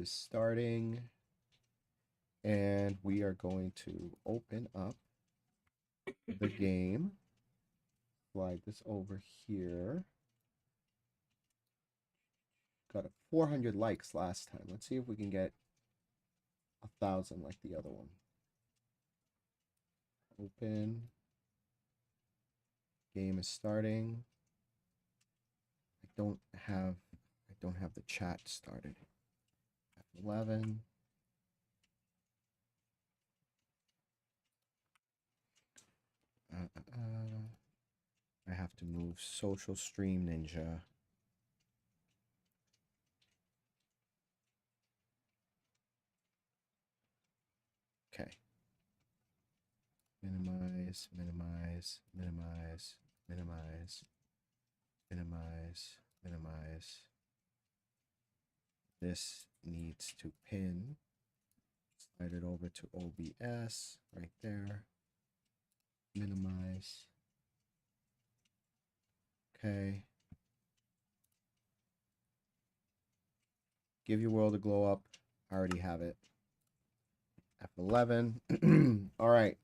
is starting, and we are going to open up the game. Slide this over here. Got a 400 likes last time. Let's see if we can get 1,000 like the other one. Open. Game is starting. I don't have the chat started. F11. I have to move Social Stream Ninja. Okay. Minimize, minimize, minimize, minimize, minimize, minimize. This needs to pin. Slide it over to OBS right there. Minimize. Okay. Give your world a glow up. I already have it. F11. All right.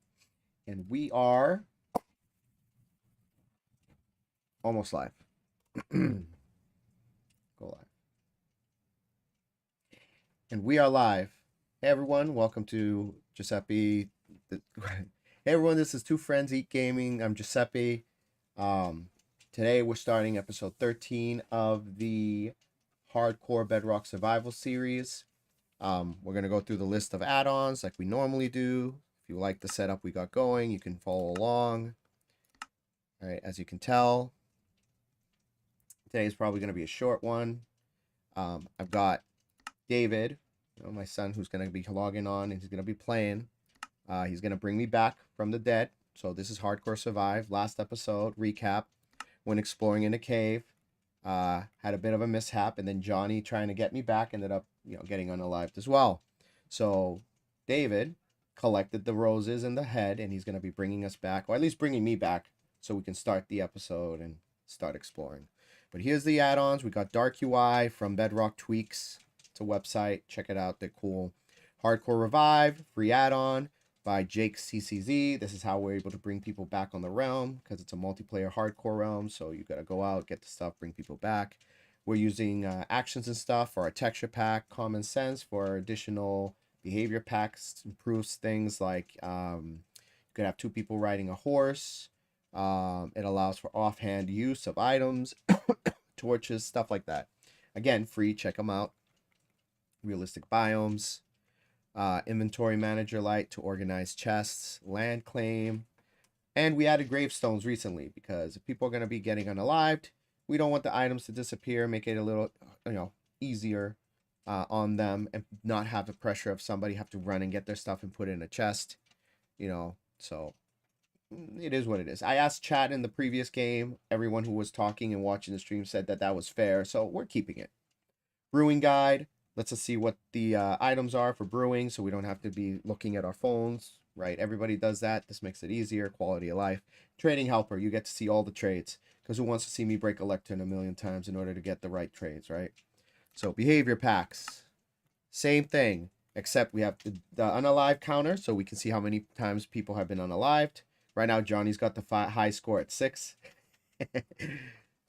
And we are almost live. Go live. And we are live. Hey everyone, welcome to Giuseppe. Hey everyone, this is Two Friends Eat Gaming. I'm Giuseppe. Today we're starting episode 13 of the Hardcore Bedrock Survival series. We're going to go through the list of add-ons like we normally do. If you like the setup we got going, you can follow along. All right, as you can tell, today is probably going to be a short one. I've got David, my son, who's going to be logging on, and he's going to be playing. He's going to bring me back from the dead. So this is Hardcore Survive. Last episode, recap, when exploring in a cave. Had a bit of a mishap, and then Johnny, trying to get me back, ended up, getting unalived as well. So David collected the roses in the head, and he's going to be bringing us back, or at least bringing me back, so we can start the episode and start exploring. But here's the add-ons. We got Dark UI from Bedrock Tweaks. It's a website. Check it out. They're cool. Hardcore Revive, free add-on by Jake CCZ. This is how we're able to bring people back on the realm, because it's a multiplayer hardcore realm. So you got to go out, get the stuff, bring people back. We're using actions and stuff for our texture pack. Common Sense for our additional behavior packs. Improves things like you could have two people riding a horse. It allows for offhand use of items, torches, stuff like that. Again, free. Check them out. Realistic biomes. Inventory Manager Light to organize chests, land claim, and we added gravestones recently, because if people are going to be getting unalived, we don't want the items to disappear. Make it a little, easier on them, and not have the pressure of somebody have to run and get their stuff and put it in a chest. So it is what it is. I asked chat in the previous game. Everyone who was talking and watching the stream said that was fair, so we're keeping it. Brewing guide lets us see what the items are for brewing, so we don't have to be looking at our phones, right? Everybody does that. This makes it easier. Quality of life. Trading helper. You get to see all the trades, because who wants to see me break a lectern a million times in order to get the right trades, right? So behavior packs. Same thing, except we have the unalive counter, so we can see how many times people have been unalived. Right now, Johnny's got the high score at 6.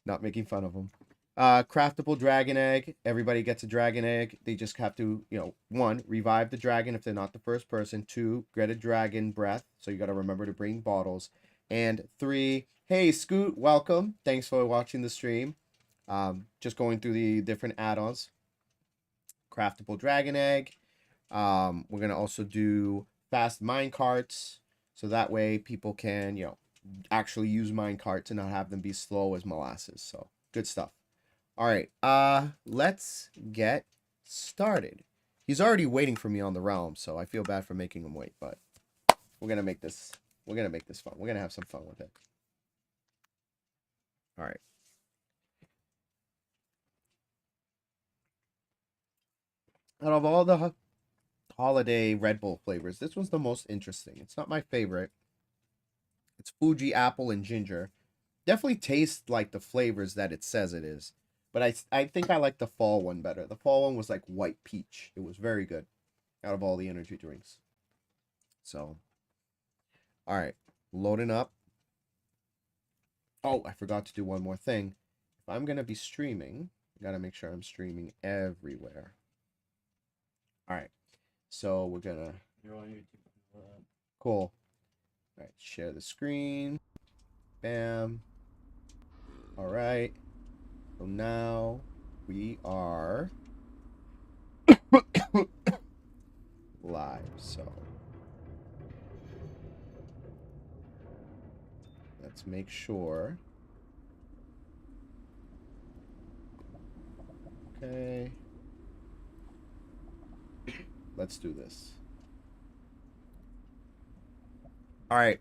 Not making fun of him. Craftable dragon egg. Everybody gets a dragon egg. They just have to, 1, revive the dragon if they're not the first person. 2, get a dragon breath. So you got to remember to bring bottles. And 3, hey, Scoot, welcome. Thanks for watching the stream. Just going through the different add-ons. Craftable dragon egg. We're going to also do fast mine carts. So that way people can, actually use mine carts and not have them be slow as molasses. So good stuff. All right, let's get started. He's already waiting for me on the realm, so I feel bad for making him wait, but we're gonna make this fun. We're gonna have some fun with it. All right. Out of all the holiday Red Bull flavors, this was the most interesting. It's not my favorite. It's Fuji apple and ginger. Definitely tastes like the flavors that it says it is, But I think I like the fall one better. The fall one was like white peach. It was very good out of all the energy drinks. So, all right, loading up. Oh, I forgot to do one more thing. If I'm going to be streaming, I got to make sure I'm streaming everywhere. All right, so we're going to... You're on YouTube. Cool. All right, share the screen. Bam. All right. So now we are live. So let's make sure. Okay. Let's do this. All right.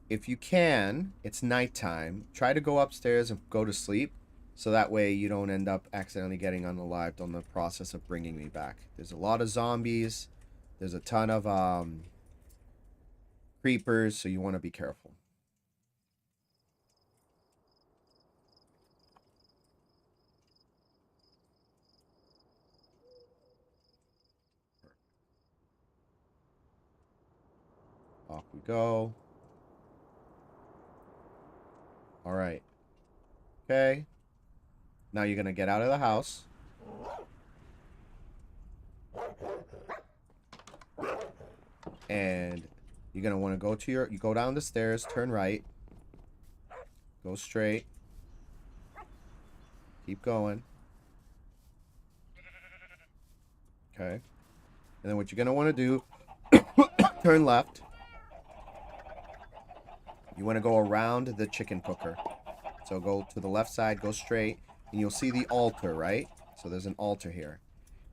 If you can, it's nighttime. Try to go upstairs and go to sleep. So that way you don't end up accidentally getting unalived on the process of bringing me back. There's a lot of zombies. There's a ton of creepers, so you want to be careful. Off we go. All right. Okay. Now you're going to get out of the house. And you're going to want to go to you go down the stairs, turn right. Go straight. Keep going. Okay. And then what you're going to want to do, turn left. You want to go around the chicken cooker. So go to the left side, go straight, and you'll see the altar, right? So there's an altar here.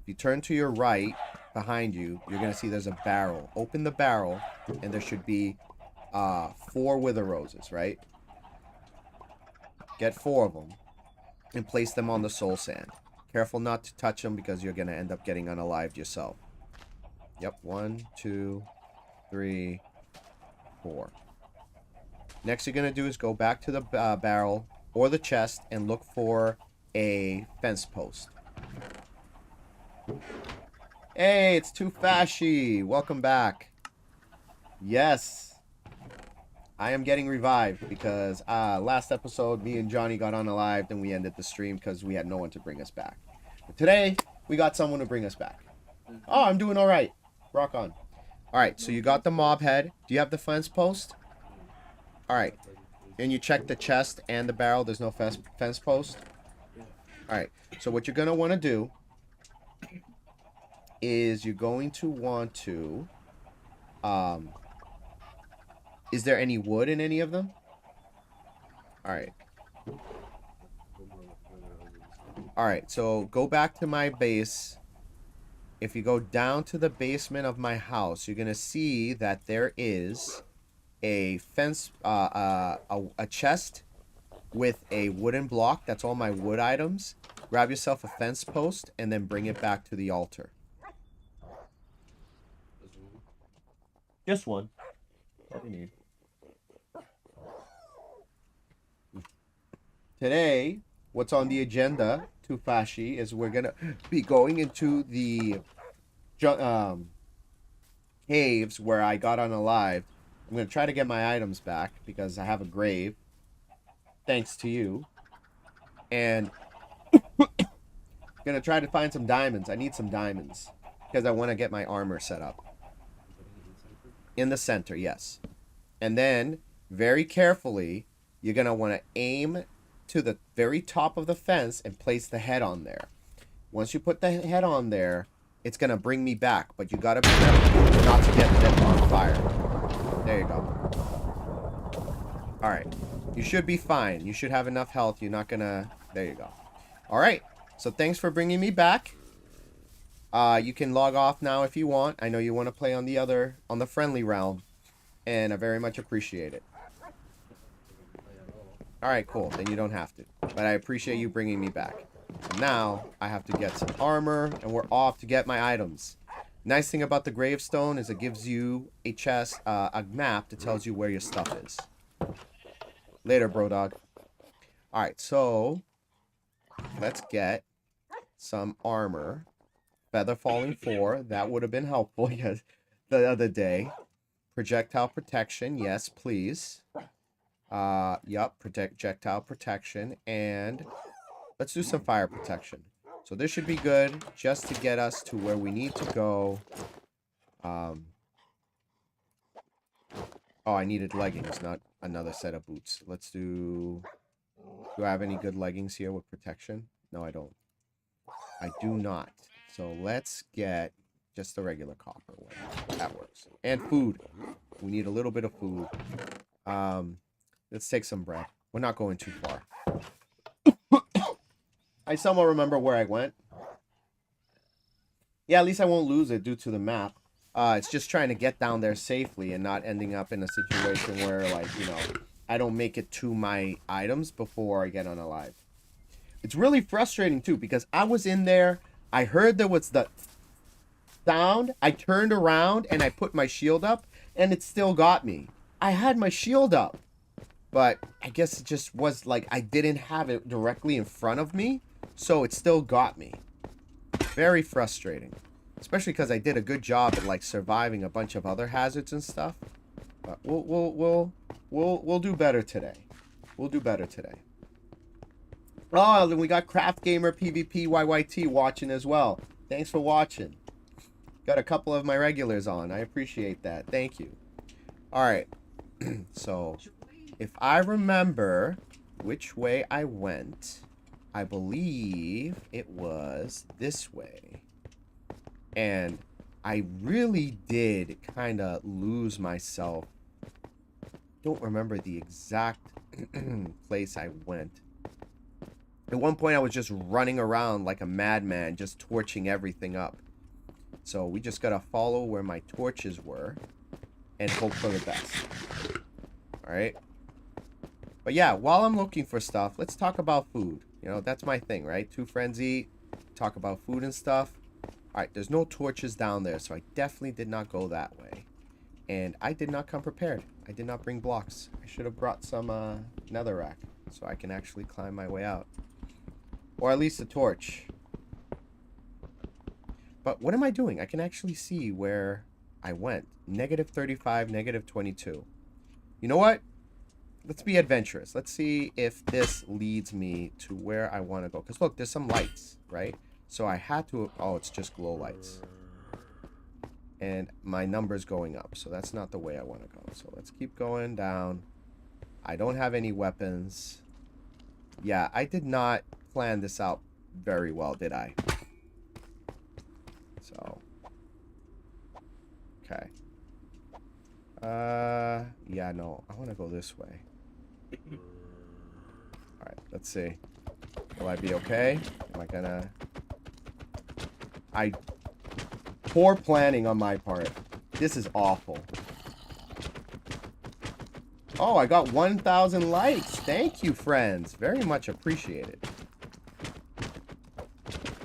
If you turn to your right, behind you, you're going to see there's a barrel. Open the barrel, and there should be 4 wither roses, right? Get 4 of them, and place them on the soul sand. Careful not to touch them, because you're going to end up getting unalived yourself. Yep, 1, 2, 3, 4. Next you're going to do is go back to the barrel or the chest and look for a fence post. Hey, it's Too Fashy. Welcome back. Yes. I am getting revived because last episode me and Johnny got unalived and we ended the stream because we had no one to bring us back. But today, we got someone to bring us back. Oh, I'm doing all right. Rock on. All right, so you got the mob head. Do you have the fence post? All right, and you check the chest and the barrel. There's no fence post. All right, so what you're going to want to do is you're going to want to... is there any wood in any of them? All right. All right, so go back to my base. If you go down to the basement of my house, you're going to see that there is... a fence, a chest with a wooden block. That's all my wood items. Grab yourself a fence post and then bring it back to the altar. Just one. What do you need? Today, what's on the agenda, Tufashi, is we're gonna be going into the caves where I got unalived. I'm going to try to get my items back because I have a grave. Thanks to you. And I'm going to try to find some diamonds. I need some diamonds because I want to get my armor set up. In the center, yes. And then, very carefully, you're going to want to aim to the very top of the fence and place the head on there. Once you put the head on there, it's going to bring me back. But you got to be careful not to get them on fire. There you go. Alright. You should be fine. You should have enough health. You're not gonna... There you go. Alright. So thanks for bringing me back. You can log off now if you want. I know you want to play on the friendly realm. And I very much appreciate it. Alright, cool. Then you don't have to. But I appreciate you bringing me back. So now, I have to get some armor. And we're off to get my items. Nice thing about the gravestone is it gives you a chest, a map that tells you where your stuff is. Later, bro dog. Alright, so let's get some armor. Feather falling 4. That would have been helpful, yes, the other day. Projectile protection. Yes, please. Yup. Projectile protection. And let's do some fire protection. So this should be good just to get us to where we need to go. Oh, I needed leggings, not another set of boots. Let's do... Do I have any good leggings here with protection? No, I don't. I do not. So let's get just the regular copper one. That works. And food. We need a little bit of food. Let's take some bread. We're not going too far. I somewhat remember where I went. Yeah, at least I won't lose it due to the map. It's just trying to get down there safely and not ending up in a situation where, like, you know, I don't make it to my items before I get unalive. It's really frustrating, too, because I was in there. I heard there was the sound. I turned around and I put my shield up, and it still got me. I had my shield up. But I guess it just was like I didn't have it directly in front of me, so it still got me. Very frustrating, especially because I did a good job at like surviving a bunch of other hazards and stuff. But we'll do better today. We'll do better today. Oh, then we got Craft Gamer PvP YYT watching as well. Thanks for watching. Got a couple of my regulars on. I appreciate that. Thank you. All right. So, if I remember which way I went, I believe it was this way. And I really did kind of lose myself. Don't remember the exact place I went. At one point, I was just running around like a madman, just torching everything up. So we just gotta follow where my torches were and hope for the best. Alright? But yeah, while I'm looking for stuff, let's talk about food. You know, that's my thing, right? Two friends eat, talk about food and stuff. Alright, there's no torches down there, so I definitely did not go that way. And I did not come prepared. I did not bring blocks. I should have brought some netherrack so I can actually climb my way out. Or at least a torch. But what am I doing? I can actually see where I went. -35, -22. You know what? Let's be adventurous. Let's see if this leads me to where I want to go. Because look, there's some lights, right? So I had to... Oh, it's just glow lights. And my number's going up. So that's not the way I want to go. So let's keep going down. I don't have any weapons. Yeah, I did not plan this out very well, did I? So... Okay. Yeah, no. I want to go this way. Alright, let's see. Will I be okay? Am I gonna... Poor planning on my part. This is awful. Oh, I got 1,000 likes. Thank you, friends. Very much appreciated.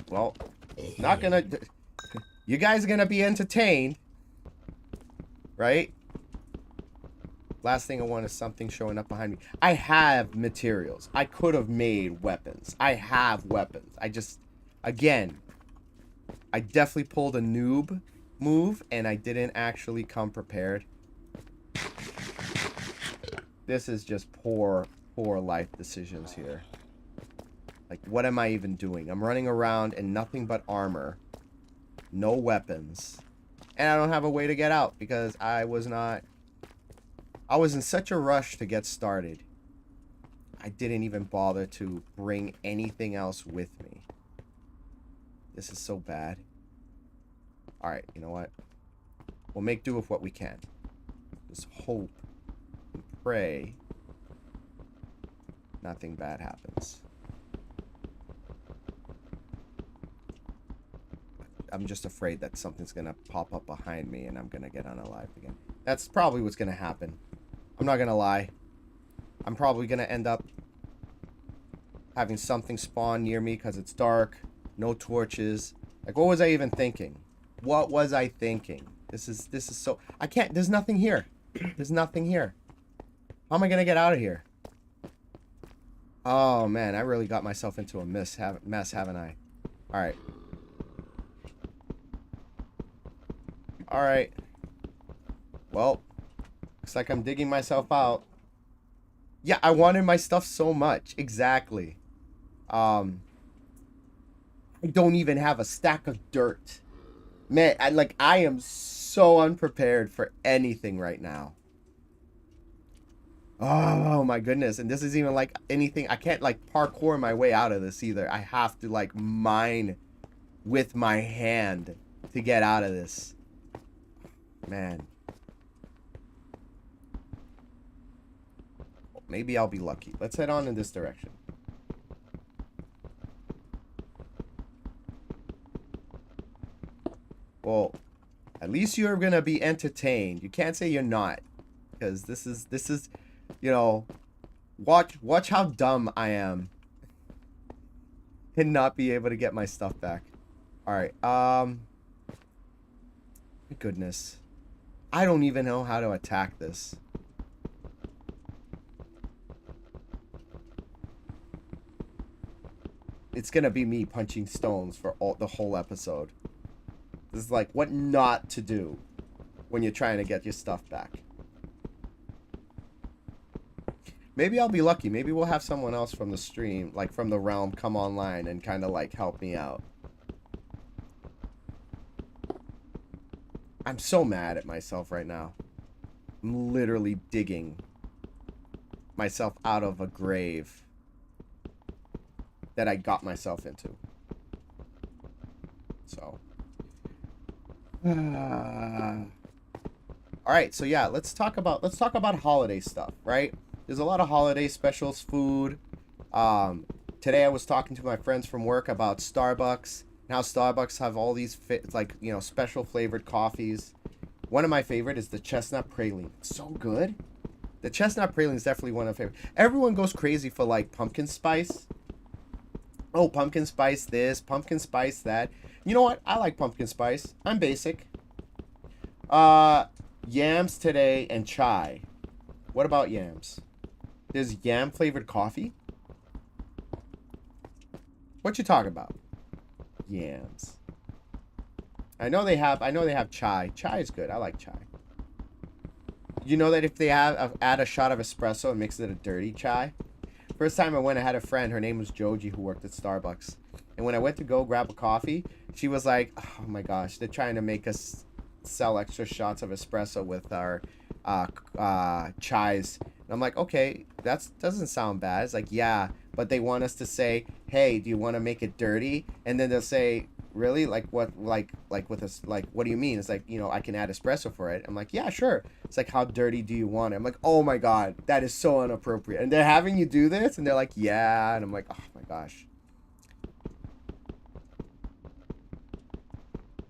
Well, not gonna... You guys are gonna be entertained. Right? Last thing I want is something showing up behind me. I have materials. I could have made weapons. I have weapons. I just... Again... I definitely pulled a noob move, and I didn't actually come prepared. This is just poor life decisions here. Like, what am I even doing? I'm running around in nothing but armor. No weapons. And I don't have a way to get out because I was in such a rush to get started. I didn't even bother to bring anything else with me. This is so bad. Alright, you know what? We'll make do with what we can. Just hope and pray nothing bad happens. I'm just afraid that something's gonna pop up behind me and I'm gonna get unalived again. That's probably what's gonna happen. I'm not gonna lie. I'm probably gonna end up having something spawn near me because it's dark. No torches. Like, what was I even thinking? What was I thinking? This is so... I can't... There's nothing here. There's nothing here. How am I gonna get out of here? Oh, man. I really got myself into a mess, haven't I? All right. All right. Well, looks like I'm digging myself out. Yeah, I wanted my stuff so much. Exactly. Um, I don't even have a stack of dirt. Man, I am so unprepared for anything right now. Oh my goodness. And this is even like anything. I can't like parkour my way out of this either. I have to like mine with my hand to get out of this. Man. Maybe I'll be lucky. Let's head on in this direction. Well, at least you're gonna be entertained. You can't say you're not. Because this is, you know, watch how dumb I am. And not be able to get my stuff back. Alright, goodness. I don't even know how to attack this. It's gonna be me punching stones for the whole episode. This is like what not to do when you're trying to get your stuff back. Maybe I'll be lucky. Maybe we'll have someone else from the stream, like from the realm, come online and kind of like help me out. I'm so mad at myself right now. I'm literally digging myself out of a grave that I got myself into. So. All right, so yeah, let's talk about holiday stuff, right? There's a lot of holiday specials, food. Today I was talking to my friends from work about Starbucks. Now Starbucks have all these special flavored coffees. One of my favorite is the chestnut praline. It's so good. The chestnut praline is definitely one of my favorite. Everyone goes crazy for like pumpkin spice. Oh, pumpkin spice this, pumpkin spice that. You know what? I like pumpkin spice. I'm basic. Yams today and chai. What about yams? There's yam flavored coffee? What you talking about? Yams. I know they have chai. Chai is good. I like chai. You know that if they add a shot of espresso, it makes it a dirty chai? First time I went, I had a friend. Her name was Joji, who worked at Starbucks. And when I went to go grab a coffee, she was like, oh my gosh, they're trying to make us sell extra shots of espresso with our chais. And I'm like, okay, that doesn't sound bad. It's like, yeah, but they want us to say, hey, do you want to make it dirty? And then they'll say, really? Like what? Like with us? Like what do you mean? It's like, I can add espresso for it. I'm like, yeah, sure. It's like, how dirty do you want it? I'm like, oh my god, that is so inappropriate. And they're having you do this, and they're like, yeah, and I'm like, oh my gosh,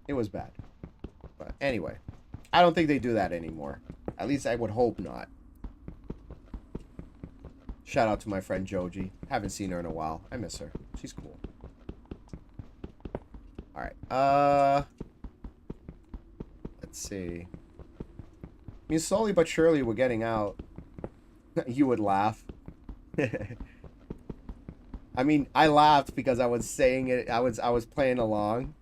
it was bad. But anyway, I don't think they do that anymore. At least I would hope not. Shout out to my friend Joji. Haven't seen her in a while. I miss her. She's cool. Alright, let's see. I mean, slowly but surely we're getting out. You would laugh. I mean, I laughed because I was saying it, I was playing along,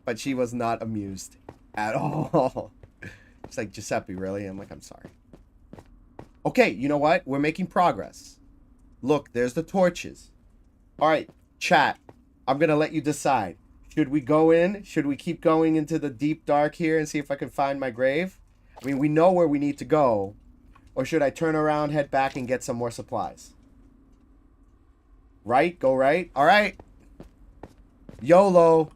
but she was not amused at all. It's like, Giuseppe, really? I'm like, I'm sorry. Okay, you know what? We're making progress. Look, there's the torches. Alright, chat. I'm going to let you decide. Should we go in? Should we keep going into the deep dark here and see if I can find my grave? I mean, we know where we need to go. Or should I turn around, head back, and get some more supplies? Right? Go right? Alright. YOLO.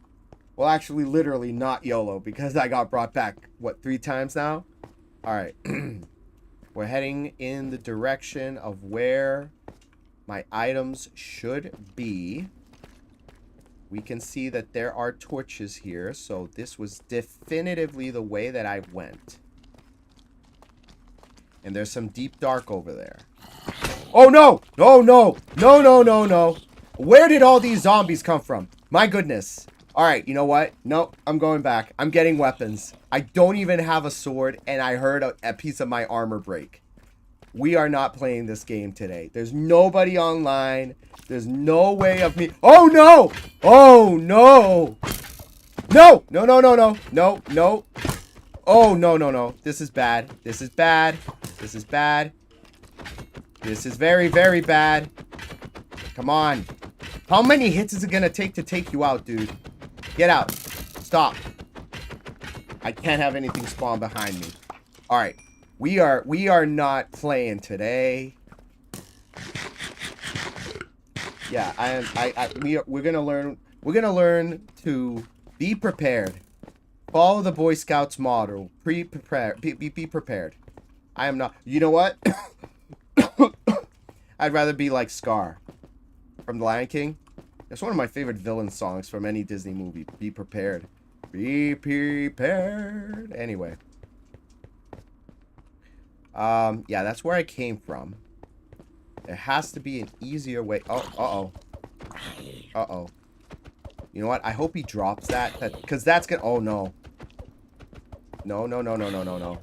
Well, actually, literally not YOLO, because I got brought back, 3 times now? Alright. We're heading in the direction of where my items should be. We can see that there are torches here, so this was definitively the way that I went. And there's some deep dark over there. Oh no! No, no! No, no, no, no! Where did all these zombies come from? My goodness. Alright, you know what? No, I'm going back. I'm getting weapons. I don't even have a sword, and I heard a piece of my armor break. We are not playing this game today. There's nobody online. There's no way of me. Oh, no. Oh, no. No. No, no, no, no. No, no. Oh, no, no, no. This is bad. This is bad. This is bad. This is very, very bad. Come on. How many hits is it going to take you out, dude? Get out. Stop. I can't have anything spawn behind me. All right. We are not playing today. Yeah, we're going to learn to be prepared. Follow the Boy Scouts model. Be prepared. I am not. You know what? I'd rather be like Scar from The Lion King. That's one of my favorite villain songs from any Disney movie. Be prepared. Be prepared. Anyway. Yeah, that's where I came from. There has to be an easier way. Oh, uh-oh. Uh-oh. You know what? I hope he drops that. Because that's gonna... Oh, no. No, no, no, no, no, no, no.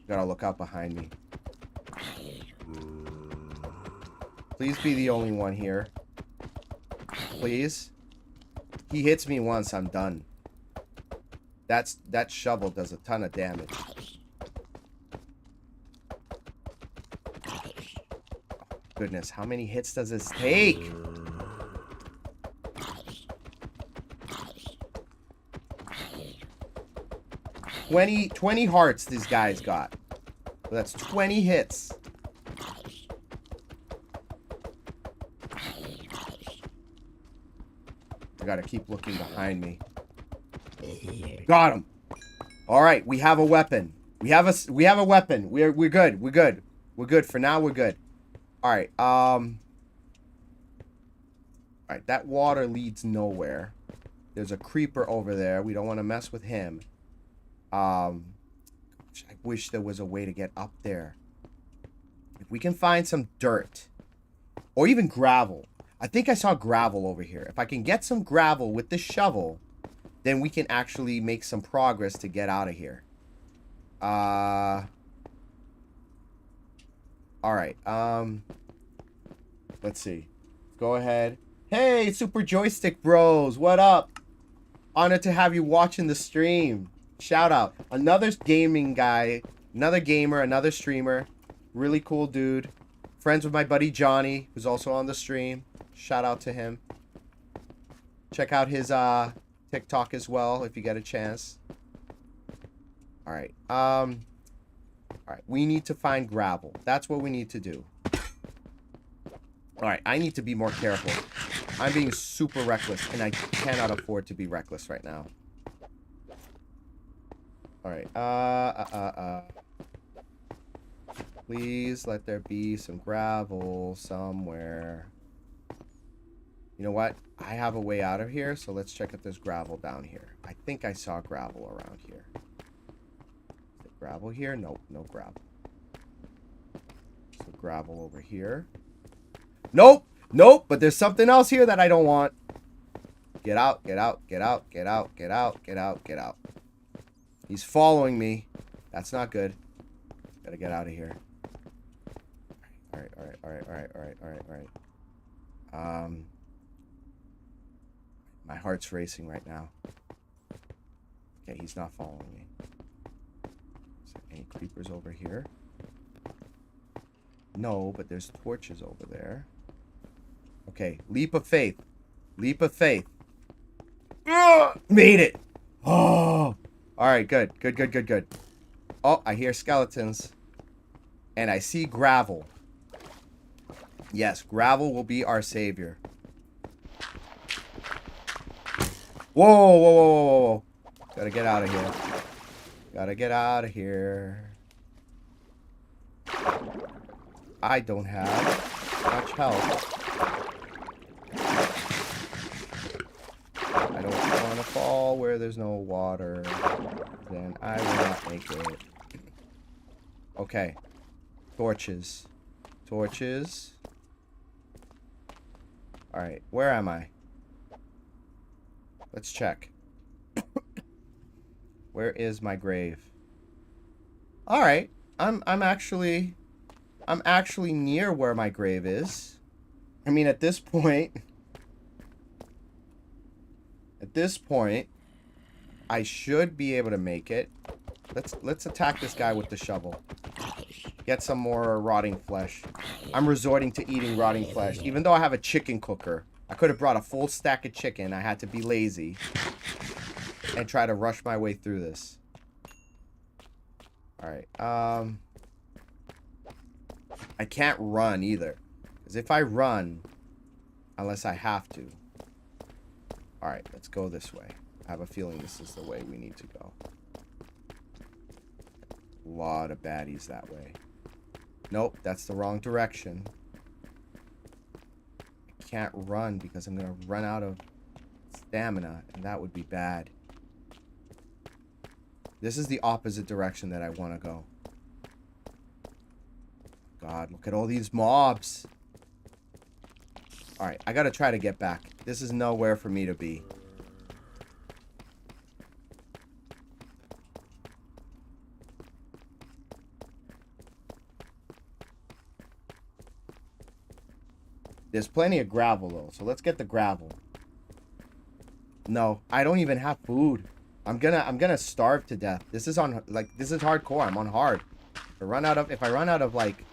Gotta look out behind me. Please be the only one here. Please. He hits me once, I'm done. That shovel does a ton of damage. Goodness, how many hits does this take? Twenty hearts these guys got. So that's 20 hits. I gotta keep looking behind me. Got him. All right, we have a weapon. We have a weapon. We're good. We're good. We're good for now. We're good. All right. All right. That water leads nowhere. There's a creeper over there. We don't want to mess with him. I wish there was a way to get up there. If we can find some dirt or even gravel. I think I saw gravel over here. If I can get some gravel with the shovel, then we can actually make some progress to get out of here. All right. Let's see. Go ahead. Hey, Super Joystick Bros. What up? Honored to have you watching the stream. Shout out. Another gaming guy. Another gamer. Another streamer. Really cool dude. Friends with my buddy Johnny, who's also on the stream. Shout out to him. Check out his TikTok as well if you get a chance. All right. All right. We need to find gravel. That's what we need to do. All right. I need to be more careful. I'm being super reckless, and I cannot afford to be reckless right now. All right. Please let there be some gravel somewhere. You know what? I have a way out of here, so let's check if there's gravel down here. I think I saw gravel around here. Is there gravel here? Nope, no gravel. So gravel over here. Nope! Nope! But there's something else here that I don't want. Get out, get out, get out, get out, get out, get out, get out. He's following me. That's not good. Gotta get out of here. Alright, alright, alright, alright, alright, alright, alright. My heart's racing right now. Okay, he's not following me. Is there any creepers over here? No, but there's torches over there. Okay, leap of faith. Leap of faith. Made it! Oh! Alright, good. Good, good, good, good. Oh, I hear skeletons. And I see gravel. Yes, gravel will be our savior. Whoa, whoa, whoa, whoa, whoa, whoa. Gotta get out of here. Gotta get out of here. I don't have much health. I don't want to fall where there's no water. Then I will not make it. Okay. Torches. Torches. Alright, where am I? Let's check. Where is my grave? All right. I'm actually near where my grave is. I mean, at this point, I should be able to make it. Let's attack this guy with the shovel. Get some more rotting flesh. I'm resorting to eating rotting flesh, even though I have a chicken cooker. I could have brought a full stack of chicken. I had to be lazy and try to rush my way through this. All right. I can't run either, because if I run, unless I have to. All right, let's go this way. I have a feeling this is the way we need to go. A lot of baddies that way. Nope, that's the wrong direction. I can't run because I'm gonna run out of stamina, and that would be bad. This is the opposite direction that I want to go. God, look at all these mobs. Alright, I gotta try to get back. This is nowhere for me to be. There's plenty of gravel, though, so let's get the gravel. No, I don't even have food. I'm gonna starve to death. This is on, like, this is hardcore. I'm on hard. If I run out of like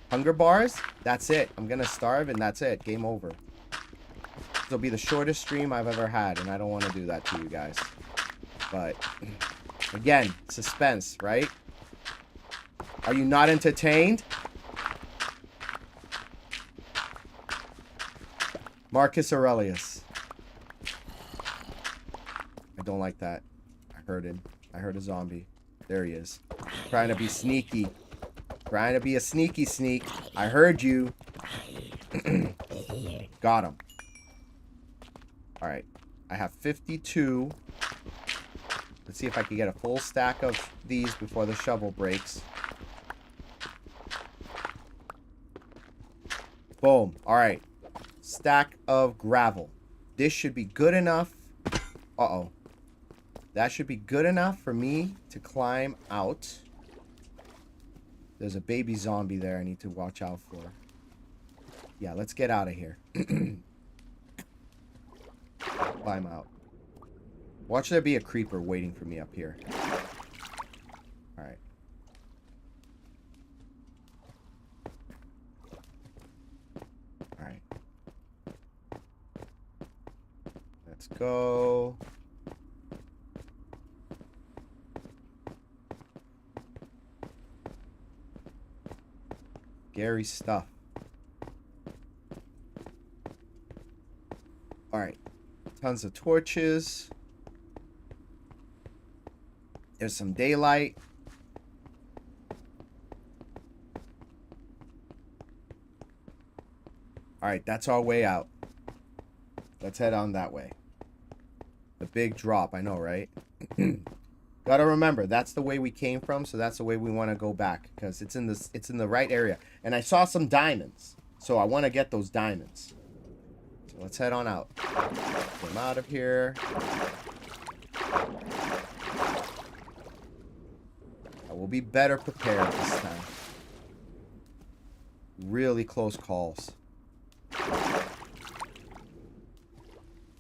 hunger bars, that's it. I'm gonna starve and that's it. Game over. This will be the shortest stream I've ever had, and I don't want to do that to you guys. But again, suspense, right? Are you not entertained? Marcus Aurelius. I don't like that. I heard him. I heard a zombie. There he is. Trying to be sneaky. Trying to be a sneaky sneak. I heard you. Got him. Alright. I have 52. Let's see if I can get a full stack of these before the shovel breaks. Boom. Alright. Stack of gravel. This should be good enough. Uh-oh. That should be good enough for me to climb out. There's a baby zombie there I need to watch out for. Yeah, let's get out of here. Climb out. Watch there be a creeper waiting for me up here. Alright. Alright. Let's go. Scary stuff. Alright. Tons of torches. There's some daylight. Alright, that's our way out. Let's head on that way. The big drop, I know, right? Gotta remember, that's the way we came from, so that's the way we want to go back, because it's in the right area. And I saw some diamonds, so I want to get those diamonds. So let's head on out. Come out of here. I will be better prepared this time. Really close calls.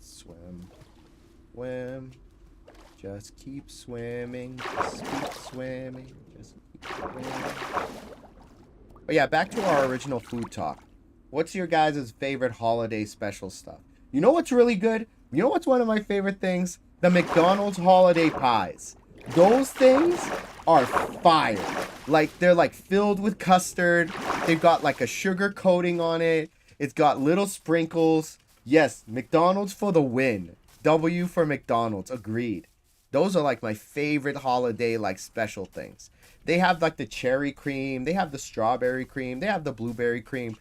Swim. Swim. Just keep swimming. Just keep swimming. Just keep swimming. But yeah, back to our original food talk. What's your guys' favorite holiday special stuff? You know what's really good? You know what's one of my favorite things? The McDonald's holiday pies. Those things are fire. Like, they're like filled with custard. They've got like a sugar coating on it. It's got little sprinkles. Yes, McDonald's for the win. W for McDonald's. Agreed. Those are like my favorite holiday like special things. They have like the cherry cream. They have the strawberry cream. They have the blueberry cream.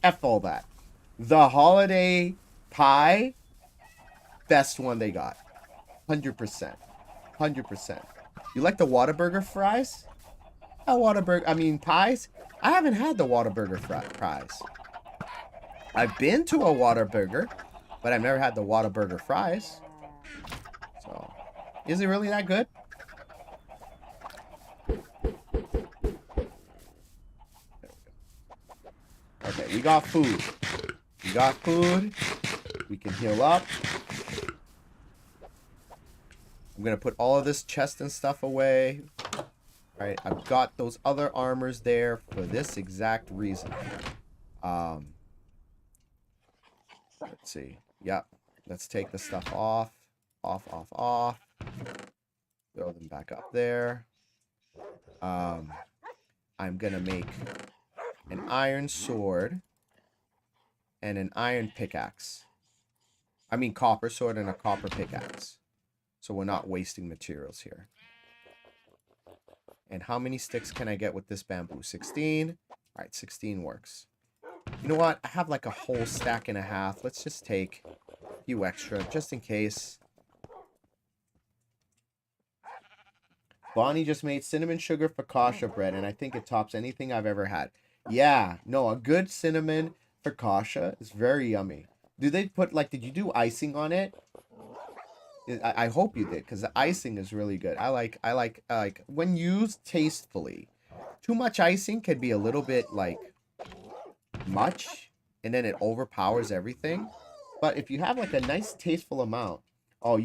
F all that. The holiday pie, best one they got. 100%. 100%. You like the Whataburger fries? Pies? I haven't had the Whataburger fries. I've been to a Whataburger, but I've never had the Whataburger fries. So, is it really that good? we got food. We got food. We can heal up. I'm going to put all of this chest and stuff away. All right, I've got those other armors there for this exact reason. Let's see. Yep. Let's take the stuff off. Off. Throw them back up there. I'm going to make an iron sword and an iron pickaxe. I mean copper sword and a copper pickaxe. So we're not wasting materials here. And how many sticks can I get with this bamboo? 16. All right, 16 works. You know what? I have like a whole stack and a half. Let's just take a few extra just in case. Bonnie just made cinnamon sugar focaccia bread, and I think it tops anything I've ever had. Yeah, no, a good cinnamon focaccia is very yummy. Do they put, like, did you do icing on it? I hope you did, because the icing is really good. I like when used tastefully. Too much icing can be a little bit like much, and then it overpowers everything. But if you have like a nice tasteful amount, oh,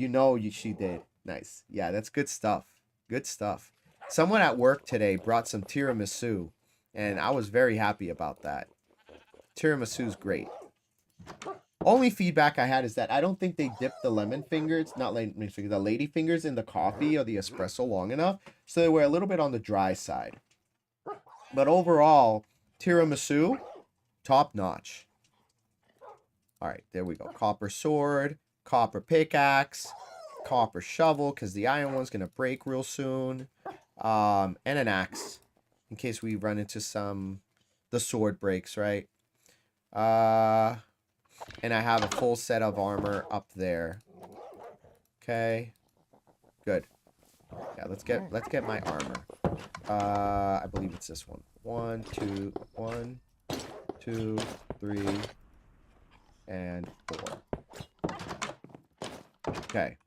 she did. Nice. Yeah, that's good stuff. Good stuff. Someone at work today brought some tiramisu, and I was very happy about that. Tiramisu's great. Only feedback I had is that I don't think they dipped the lemon fingers, not lemon fingers, the lady fingers in the coffee or the espresso long enough. So they were a little bit on the dry side. But overall, tiramisu, top notch. All right, there we go. Copper sword, copper pickaxe, copper shovel, because the iron one's going to break real soon. And an axe, in case we run into the sword breaks, right? And I have a full set of armor up there. Okay. Good. Yeah, let's get my armor. I believe it's this one. 1, 2, 3, and 4. Okay.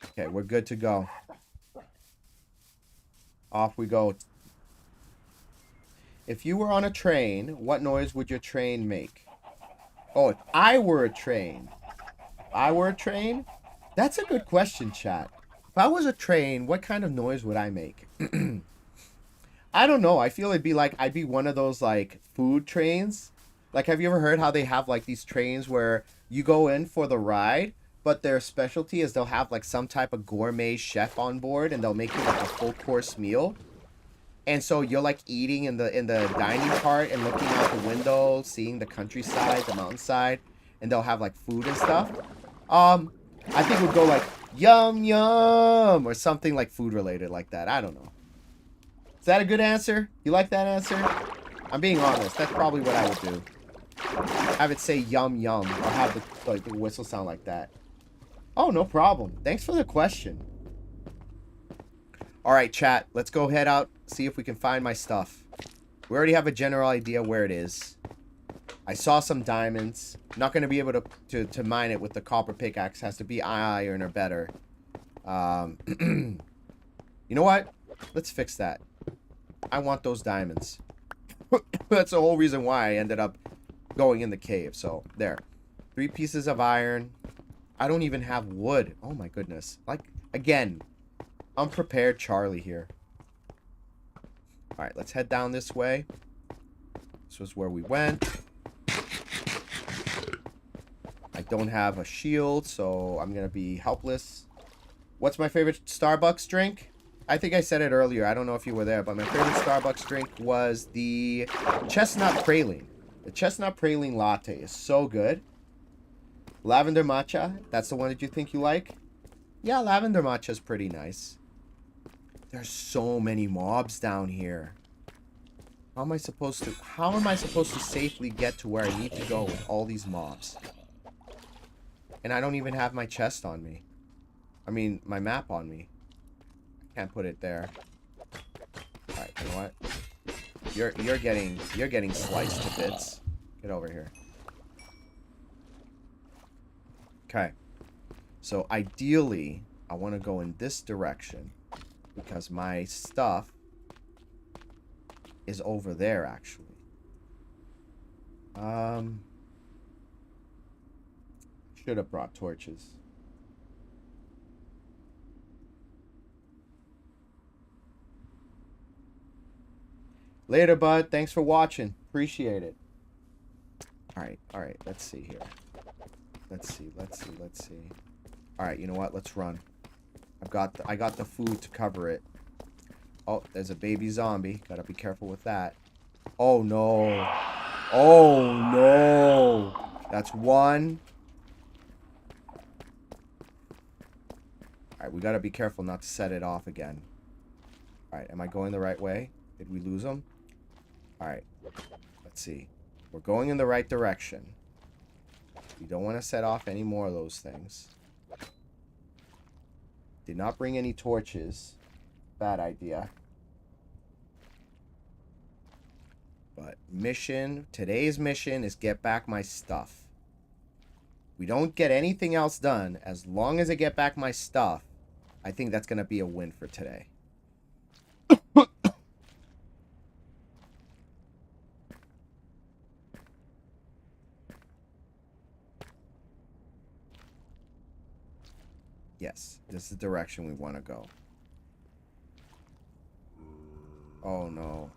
Okay, we're good to go. Off we go. If you were on a train, what noise would your train make? Oh, if I were a train. That's a good question, chat. If I was a train, what kind of noise would I make? I don't know. I feel it'd be like I'd be one of those like food trains. Like, have you ever heard how they have like these trains where you go in for the ride, but their specialty is they'll have like some type of gourmet chef on board, and they'll make you like a full course meal. And so you're like eating in the dining part and looking out the window, seeing the countryside, the mountainside, and they'll have like food and stuff. I think it would go like yum yum or something like food related like that. I don't know. Is that a good answer? You like that answer? I'm being honest. That's probably what I would do. Have it say yum yum or have the whistle sound like that. Oh, no problem. Thanks for the question. All right, chat. Let's go head out, see if we can find my stuff. We already have a general idea where it is. I saw some diamonds. Not going to be able to mine it with the copper pickaxe. Has to be iron or better. You know what? Let's fix that. I want those diamonds. That's the whole reason why I ended up going in the cave. So, there. 3 pieces of iron. I don't even have wood. Oh, my goodness. Like, again, unprepared Charlie here. Alright, let's head down this way. This was where we went. I don't have a shield, so I'm going to be helpless. What's my favorite Starbucks drink? I think I said it earlier. I don't know if you were there, but my favorite Starbucks drink was the chestnut praline. The chestnut praline latte is so good. Lavender matcha, that's the one that you think you like? Yeah, lavender matcha is pretty nice. There's so many mobs down here. How am I supposed to safely get to where I need to go with all these mobs? And I don't even have my chest on me. I mean, my map on me. Can't put it there. Alright, you know what? You're getting sliced to bits. Get over here. Okay. So ideally, I want to go in this direction because my stuff is over there actually. Should have brought torches. Later, bud. Thanks for watching. Appreciate it. All right. Let's see here. Let's see. All right, you know what? Let's run. I got the food to cover it. Oh, there's a baby zombie. Gotta be careful with that. Oh no. Oh no. That's one. All right, we gotta be careful not to set it off again. All right, am I going the right way? Did we lose him? All right, let's see. We're going in the right direction. We don't want to set off any more of those things. Did not bring any torches. Bad idea. But today's mission is get back my stuff. We don't get anything else done. As long as I get back my stuff, I think that's going to be a win for today. Yes, this is the direction we want to go. Oh no.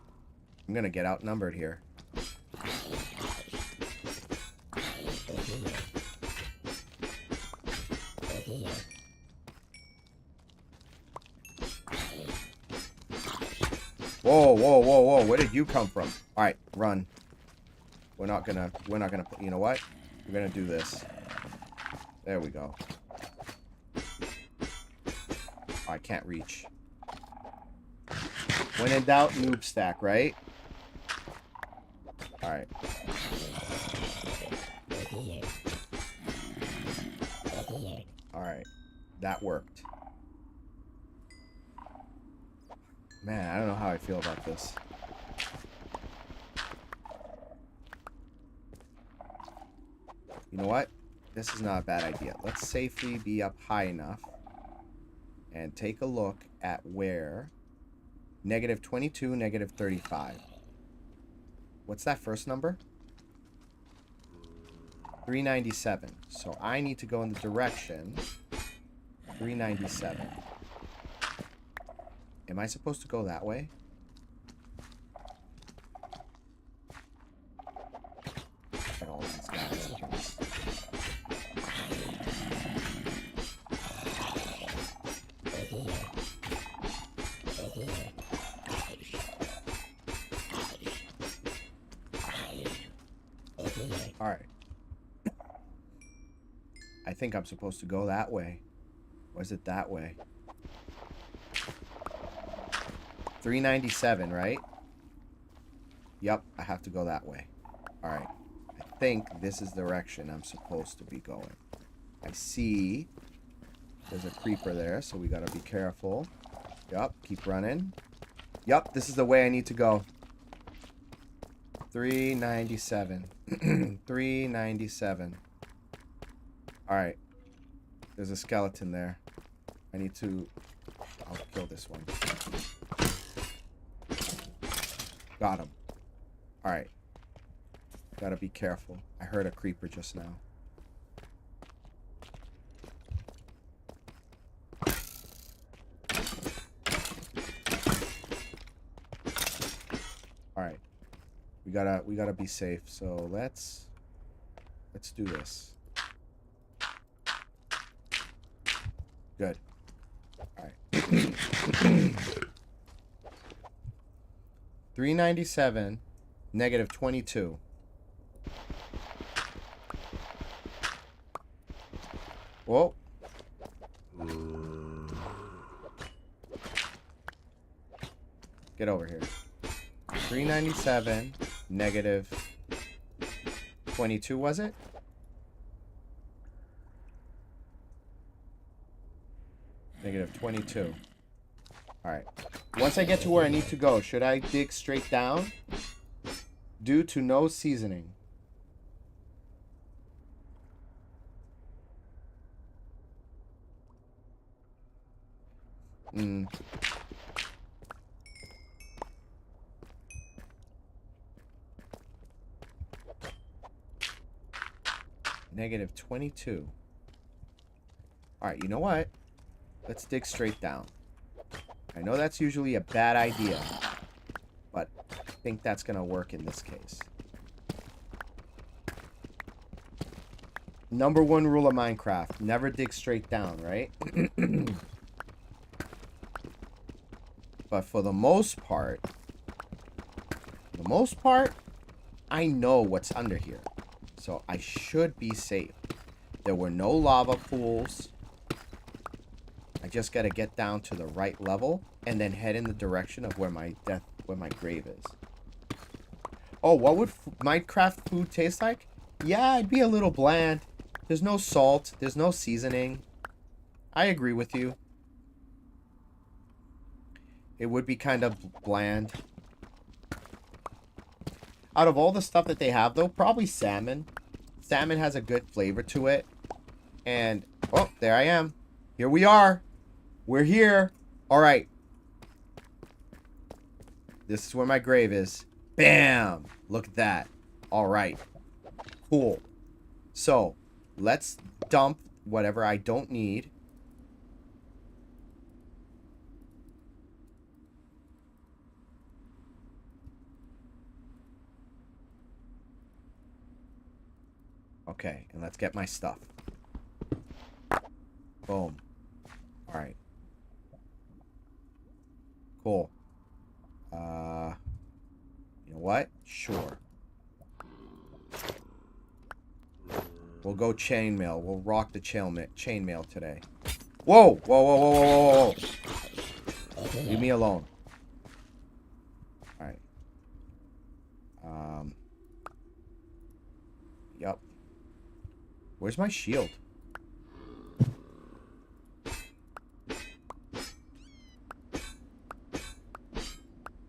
I'm going to get outnumbered here. Whoa. Where did you come from? All right, run. We're not gonna, you know what? We're gonna do this. There we go. Oh, I can't reach. When in doubt, noob stack, right? All right. All right. That worked. Man, I don't know how I feel about this. You know what? This is not a bad idea. Let's safely be up high enough and take a look at where -22, -35. What's that first number? 397. So I need to go in the direction 397. Am I supposed to go that way? Look at all these guys. Alright. I think I'm supposed to go that way. Or is it that way? 397, right? Yep, I have to go that way. Alright. I think this is the direction I'm supposed to be going. I see there's a creeper there, so we gotta be careful. Yep, keep running. Yep, this is the way I need to go. 397. 397. Alright. There's a skeleton there. I need to... I'll kill this one. Got him. Alright. Gotta be careful. I heard a creeper just now. Alright. We gotta be safe. So let's do this. Good. Alright. 397, -22. Whoa. Get over here. 397, -22, was it? -22. Alright. Once I get to where I need to go, should I dig straight down? Due to no seasoning. negative 22. Alright, you know what? Let's dig straight down. I know that's usually a bad idea, but I think that's going to work in this case. Number one rule of Minecraft, never dig straight down, right? But for the most part, I know what's under here. So I should be safe. There were no lava pools. I just got to get down to the right level and then head in the direction of where my grave is. Oh, what would Minecraft food taste like? Yeah, it'd be a little bland. There's no salt. There's no seasoning. I agree with you. It would be kind of bland. Out of all the stuff that they have, though, probably salmon. Salmon has a good flavor to it. And, oh, there I am. Here we are. We're here. All right. This is where my grave is. Bam! Look at that. All right. Cool. So, let's dump whatever I don't need. Okay, and let's get my stuff. Boom. All right. Cool. You know what? Sure. We'll go chainmail. We'll rock the chainmail today. Whoa! Whoa, whoa, whoa, whoa, whoa, whoa. Leave me alone. Alright. Yep. Where's my shield?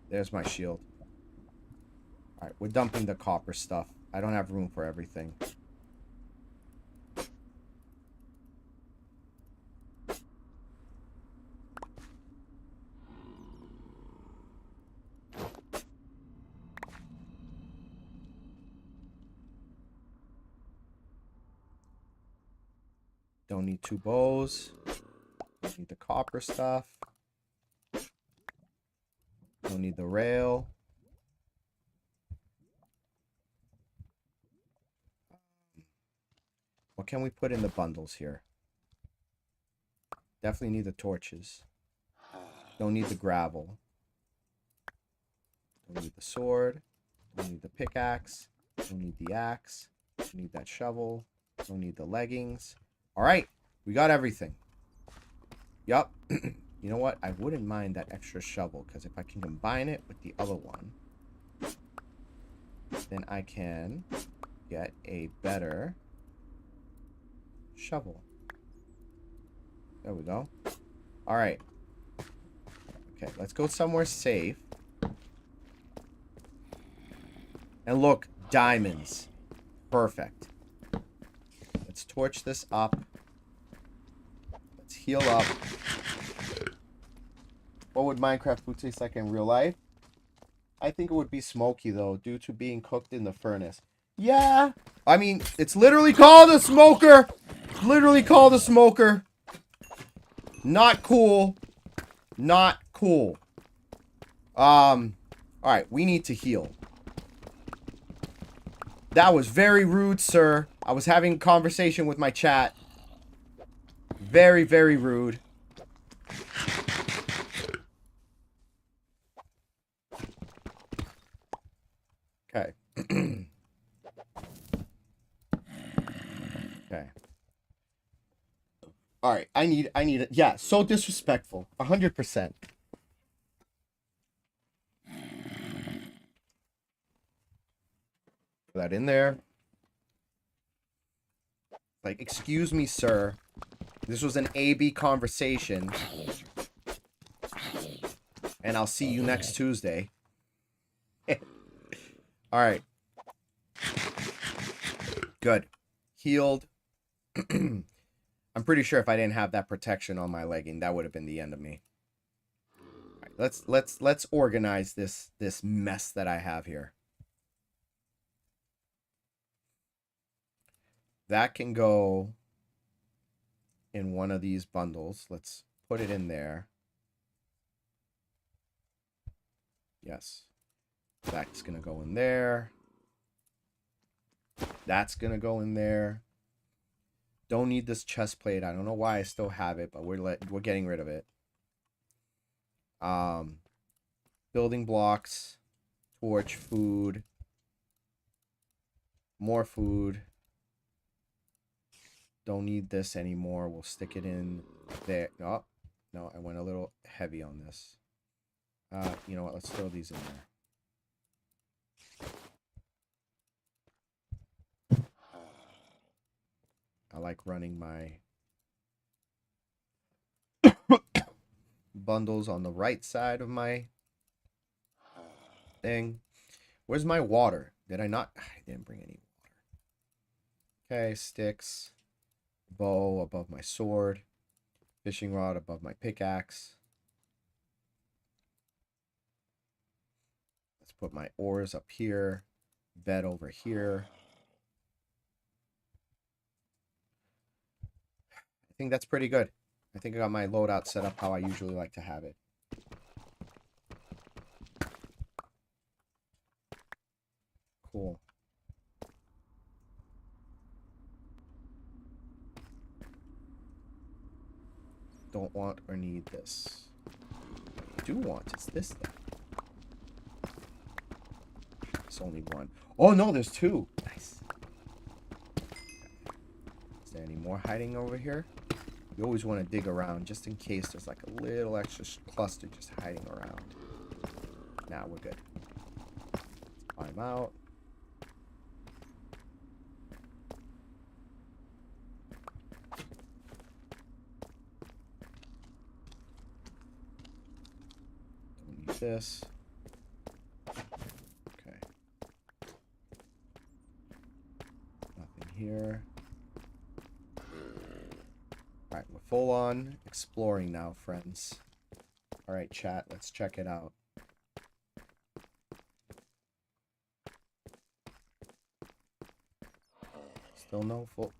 There's my shield. Alright, we're dumping the copper stuff. I don't have room for everything. Don't need 2 bows. Don't need the copper stuff. Don't need the rail. What can we put in the bundles here? Definitely need the torches. Don't need the gravel. Don't need the sword. Don't need the pickaxe. Don't need the axe. Don't need that shovel. Don't need the leggings. Alright, we got everything. Yup. You know what? I wouldn't mind that extra shovel, because if I can combine it with the other one, then I can get a better shovel. There we go. Alright. Okay, let's go somewhere safe. And look, diamonds. Perfect. Let's torch this up. Let's heal up. What would Minecraft food taste like in real life? I think it would be smoky, though, due to being cooked in the furnace. Yeah. I mean, it's literally called a smoker. Literally called a smoker. Not cool. Not cool. Alright, we need to heal. That was very rude, sir. I was having a conversation with my chat. Very, very rude. Okay. Okay. All right. I need it. Yeah. So disrespectful. 100%. Put that in there. Like, excuse me, sir. This was an A-B conversation. And I'll see you next Tuesday. Alright. Good. Healed. I'm pretty sure if I didn't have that protection on my legging, that would have been the end of me. All right, let's organize this mess that I have here. that can go in one of these bundles. Let's put it in there. Yes. That's going to go in there. That's going to go in there. Don't need this chest plate. I don't know why I still have it, but we're getting rid of it. Building blocks, torch, food, more food. Don't need this anymore. We'll stick it in there. Oh, no, I went a little heavy on this. You know what? Let's throw these in there. I like running my bundles on the right side of my thing. Where's my water? Did I not? I didn't bring any water. Okay, sticks. Bow above my sword. Fishing rod above my pickaxe. Let's put my ores up here. Bed over here. I think that's pretty good. I think I got my loadout set up how I usually like to have it. Cool. Don't want or need this. What I do want is this thing. It's only one. Oh no, there's two. Nice. Is there any more hiding over here? You always want to dig around just in case there's like a little extra cluster just hiding around. Nah, we're good. Let's climb out. Don't need this. Okay. Nothing here. Alright, we're full on exploring now, friends. Alright, chat, let's check it out. Still no full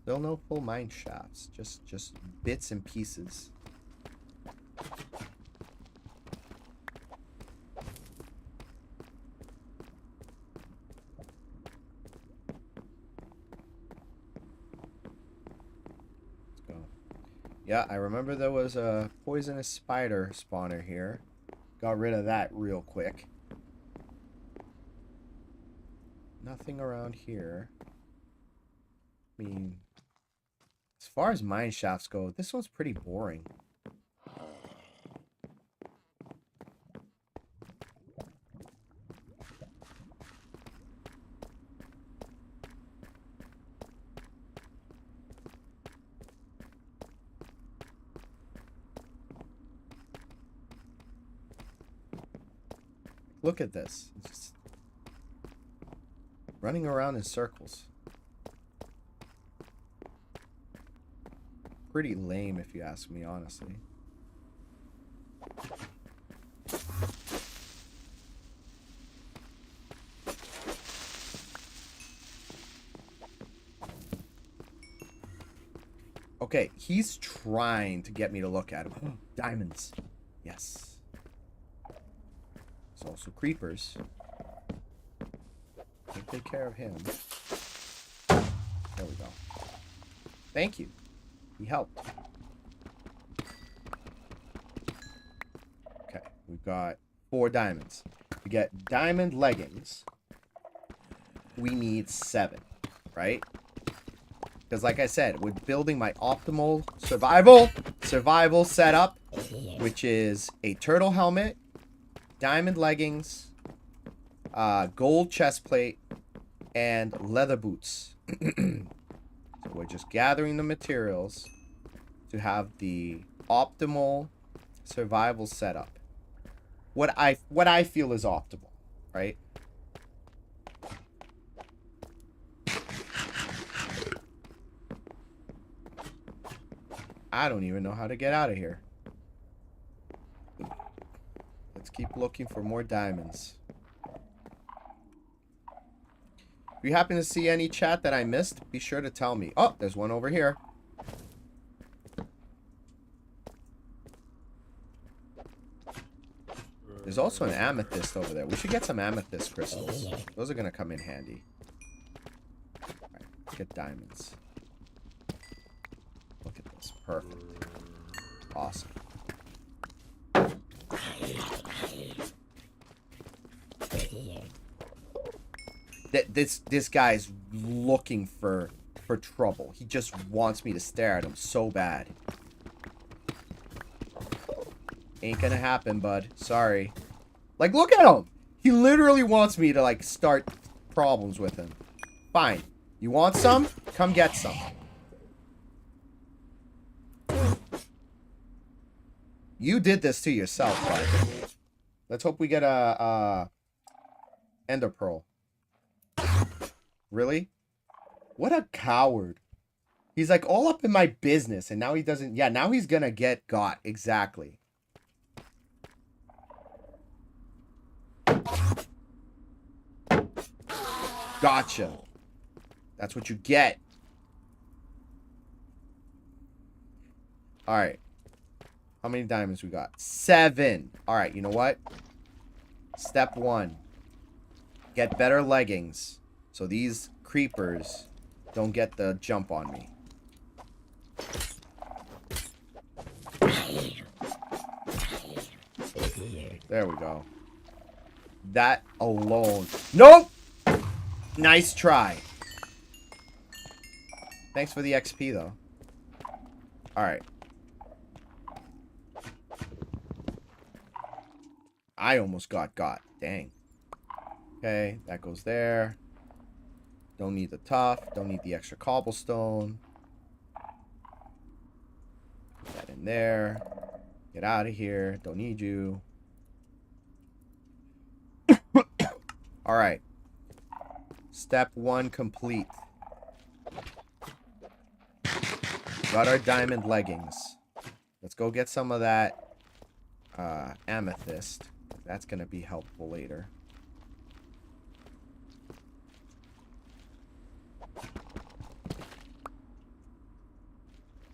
Still no full mine shafts. Just bits and pieces. Yeah, I remember there was a poisonous spider spawner here. Got rid of that real quick. Nothing around here. I mean, as far as mine shafts go, this one's pretty boring. Look at this. It's just running around in circles. Pretty lame if you ask me, honestly. Okay, he's trying to get me to look at him. Diamonds. Yes. There's also creepers. Take care of him. There we go. Thank you. He helped. Okay, we've got 4 diamonds. To get diamond leggings, we need 7, right? Because like I said, we're building my optimal survival setup, which is a turtle helmet, diamond leggings, gold chest plate, and leather boots. So we're just gathering the materials to have the optimal survival setup. What I feel is optimal, right? I don't even know how to get out of here. Let's keep looking for more diamonds. you happen to see any chat that I missed, be sure to tell me. Oh, there's one over here. There's also an amethyst over there. We should get some amethyst crystals. Those are going to come in handy. Alright, let's get diamonds. Look at this. Perfect. Awesome. This guy's looking for trouble. He just wants me to stare at him so bad. Ain't gonna happen, bud. Sorry. Like, look at him! He literally wants me to, like, start problems with him. Fine. You want some? Come get some. You did this to yourself, bud. Let's hope we get a Ender Pearl. Really? What a coward. He's, like, all up in my business, and now he doesn't... Yeah, now he's gonna get got. Exactly. Gotcha. That's what you get. Alright. How many diamonds we got? 7. Alright, you know what? Step 1. Get better leggings. So these creepers don't get the jump on me. There we go. That alone. Nope! Nice try. Thanks for the XP, though. Alright. I almost got. Dang. Okay, that goes there. Don't need the tough. Don't need the extra cobblestone. Put that in there. Get out of here. Don't need you. Alright. Step 1 complete. Got our diamond leggings. Let's go get some of that amethyst. That's going to be helpful later.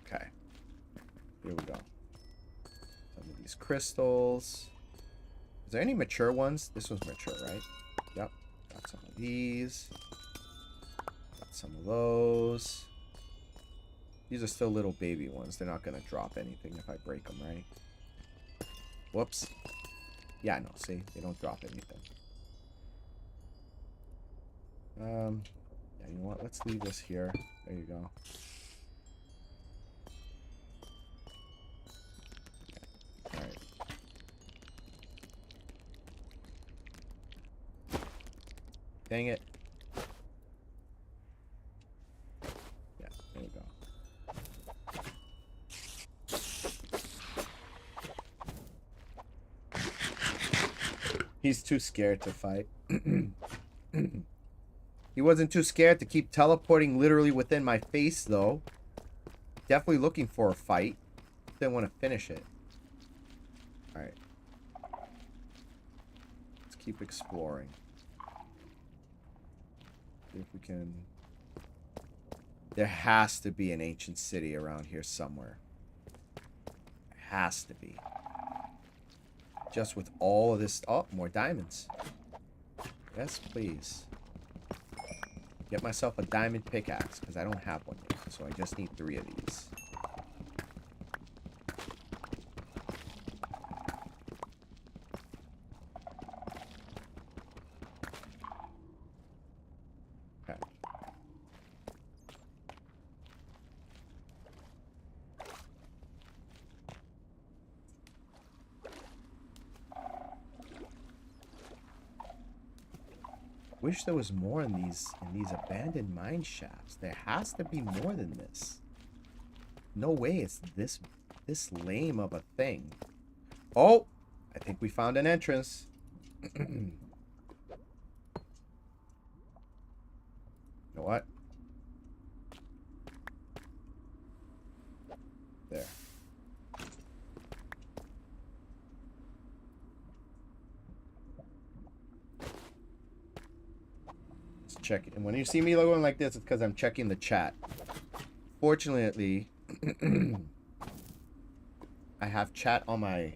Okay. Here we go. Some of these crystals. Is there any mature ones? This one's mature, right? Yep. Got some of these. Got some of those. These are still little baby ones. They're not going to drop anything if I break them, right? Whoops. Yeah, no, see? They don't drop anything. Yeah, you know what? Let's leave this here. There you go. Okay. Alright. Dang it. Yeah, there we go. He's too scared to fight. He wasn't too scared to keep teleporting literally within my face, though. Definitely looking for a fight. Didn't want to finish it. Alright. Let's keep exploring. See if we can... There has to be an ancient city around here somewhere. There has to be. Just with all of this... Oh, more diamonds. Yes, please. Get myself a diamond pickaxe, because I don't have one yet. So I just need 3 of these. Okay. Wish there was more in these abandoned mine shafts. There has to be more than this. No way it's this lame of a thing. Oh, I think we found an entrance. You know what? There. just checking. And when you see me going like this, it's because I'm checking the chat. Fortunately, I have chat on my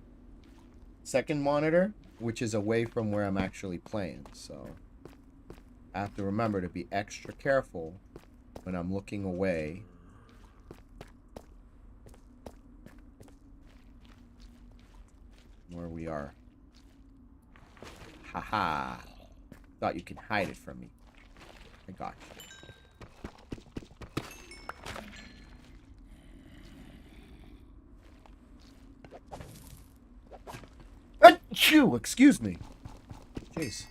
second monitor, which is away from where I'm actually playing. So I have to remember to be extra careful when I'm looking away. Where we are. Haha. Thought you could hide it from me. I got you. Achoo! Excuse me. Jeez.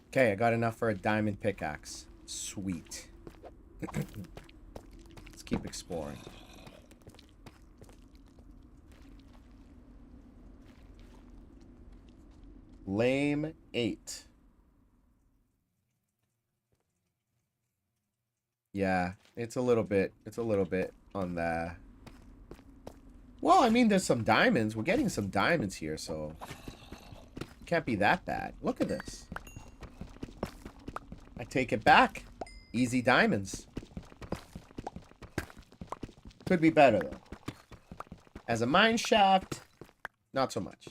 Okay, I got enough for a diamond pickaxe. Sweet. Let's keep exploring. Lame 8. Yeah, it's a little bit on the... Well, I mean, there's some diamonds. We're getting some diamonds here, so... Can't be that bad. Look at this. I take it back. Easy diamonds. Could be better, though. As a mine shaft, not so much.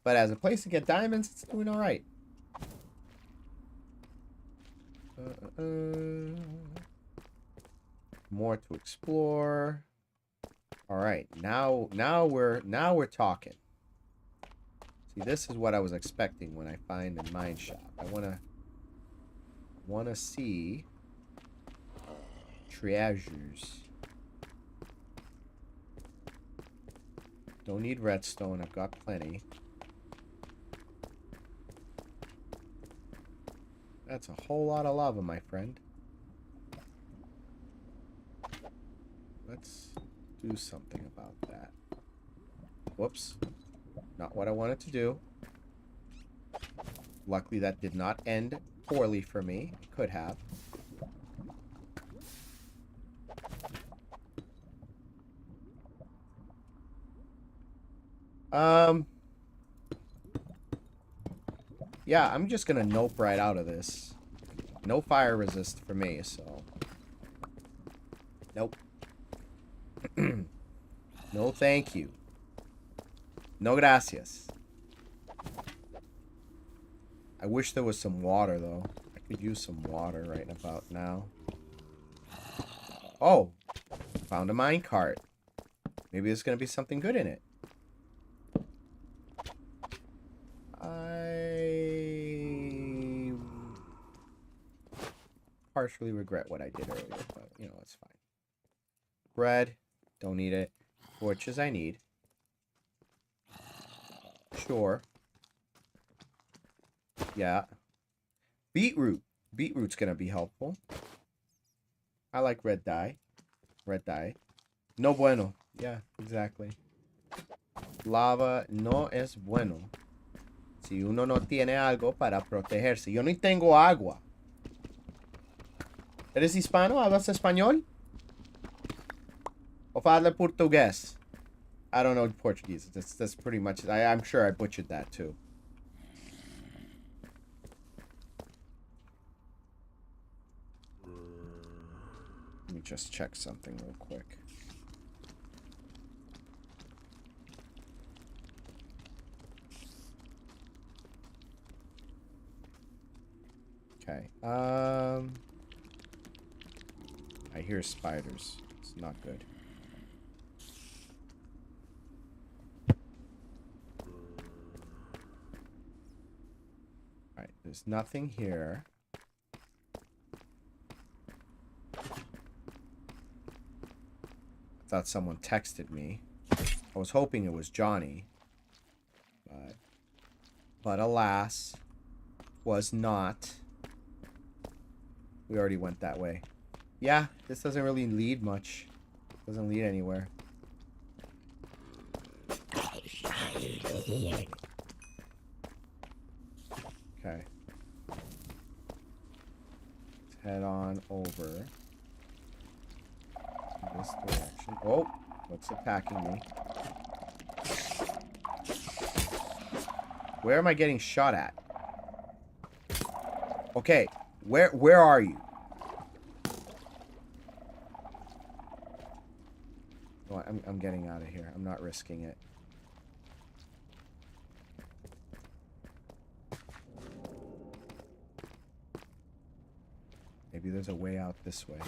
But as a place to get diamonds, it's doing all right. More to explore. All right, now we're talking. See, this is what I was expecting when I find a mine shaft. I wanna see treasures. Don't need redstone. I've got plenty. That's a whole lot of lava, my friend. Let's do something about that. Whoops. Not what I wanted to do. Luckily, that did not end poorly for me. It could have. Yeah, I'm just gonna nope right out of this. No fire resist for me, so... Nope. No thank you. No gracias. I wish there was some water, though. I could use some water right about now. Oh! Found a minecart. Maybe there's gonna be something good in it. I partially regret what I did earlier, but, you know, it's fine. Bread. Don't need it. Torches I need. Sure. Yeah. Beetroot. Beetroot's gonna be helpful. I like red dye. Red dye. No bueno. Yeah, exactly. Lava no es bueno si uno no tiene algo para protegerse. Yo no tengo agua. ¿Eres hispano? ¿Hablas español? O fala portugués? I don't know Portuguese. That's pretty much it. I'm sure I butchered that too. Let me just check something real quick. Okay. I hear spiders. It's not good. Alright, there's nothing here. I thought someone texted me. I was hoping it was Johnny. But alas, was not. We already went that way. Yeah, this doesn't really lead much. Doesn't lead anywhere. Okay. Let's head on over this direction. Oh, what's attacking me? Where am I getting shot at? Okay, where are you? Oh, I'm getting out of here. I'm not risking it. Maybe there's a way out this way.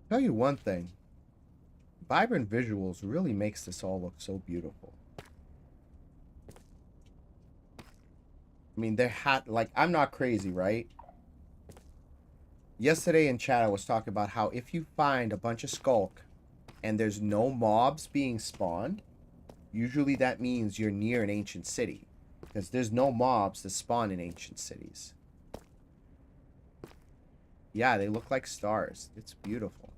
I'll tell you one thing. Vibrant visuals really makes this all look so beautiful. I mean, like, I'm not crazy, right? Yesterday in chat, I was talking about how if you find a bunch of skulk and there's no mobs being spawned, usually that means you're near an ancient city. Because there's no mobs that spawn in ancient cities. Yeah, they look like stars. It's beautiful.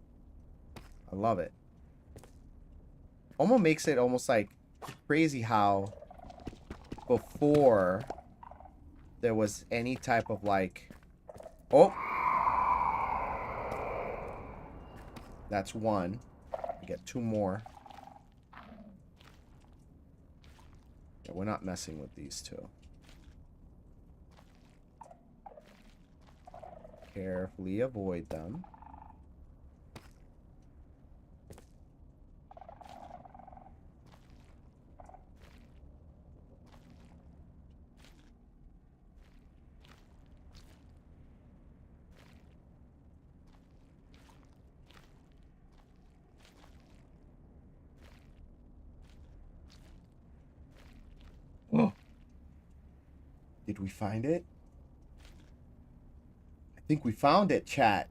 I love it. Almost makes it almost like crazy how before there was any type of like... Oh! That's one. We get two more. Yeah, we're not messing with these two. Carefully avoid them. Oh. Did we find it? I think we found it, chat.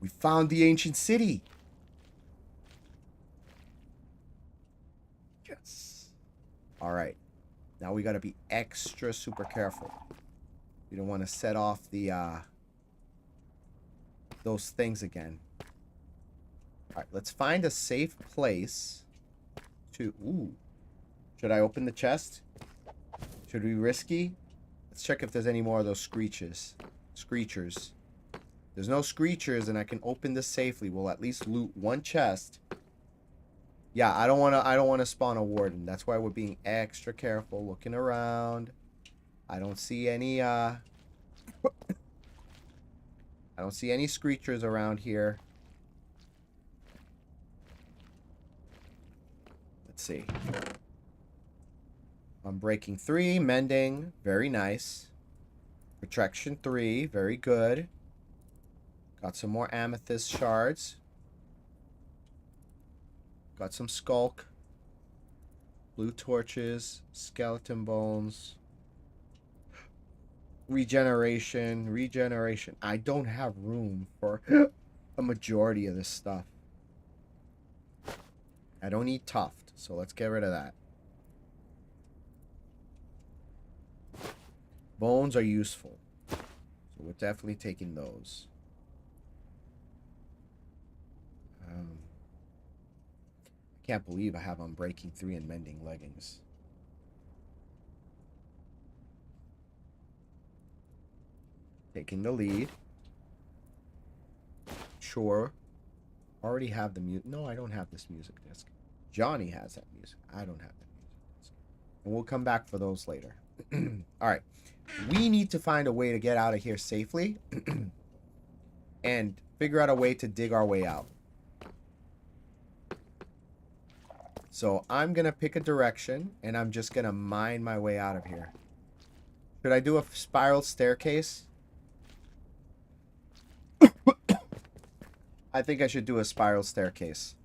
We found the ancient city. Yes. All right. Now we got to be extra super careful. You don't want to set off the those things again. All right, let's find a safe place to... Ooh. Should I open the chest? Should we be risky? Let's check if there's any more of those screechers. There's no screechers and I can open this safely. We'll at least loot one chest. Yeah, I don't want to spawn a warden. That's why we're being extra careful, looking around. I don't see any I don't see any screechers around here. Let's see. I'm breaking 3, mending, very nice. Protection 3, very good. Got some more amethyst shards. Got some skulk. Blue torches, skeleton bones. Regeneration. I don't have room for a majority of this stuff. I don't need tuft, so let's get rid of that. Bones are useful, so we're definitely taking those. I can't believe I have on breaking 3 and mending leggings. Taking the lead. Sure. Already have the music. No, I don't have this music disc. Johnny has that music. I don't have that music disc. And we'll come back for those later. Alright. We need to find a way to get out of here safely. And figure out a way to dig our way out. So I'm going to pick a direction. And I'm just going to mine my way out of here. Should I do a spiral staircase? I think I should do a spiral staircase.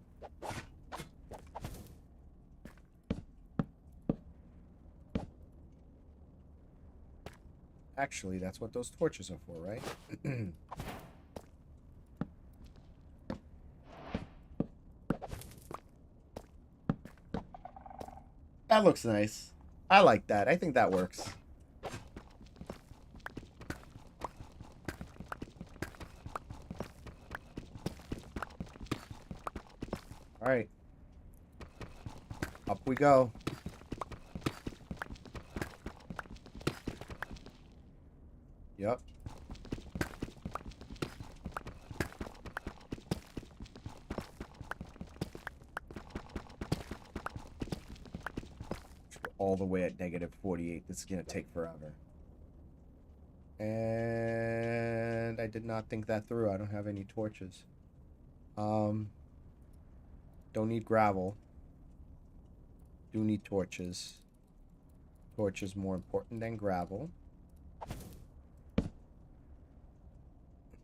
Actually, that's what those torches are for, right? That looks nice. I like that. I think that works. Alright. Up we go. Yep. All the way at -48. This is going to take forever. And I did not think that through. I don't have any torches. Don't need gravel. Do need torches. Torches more important than gravel.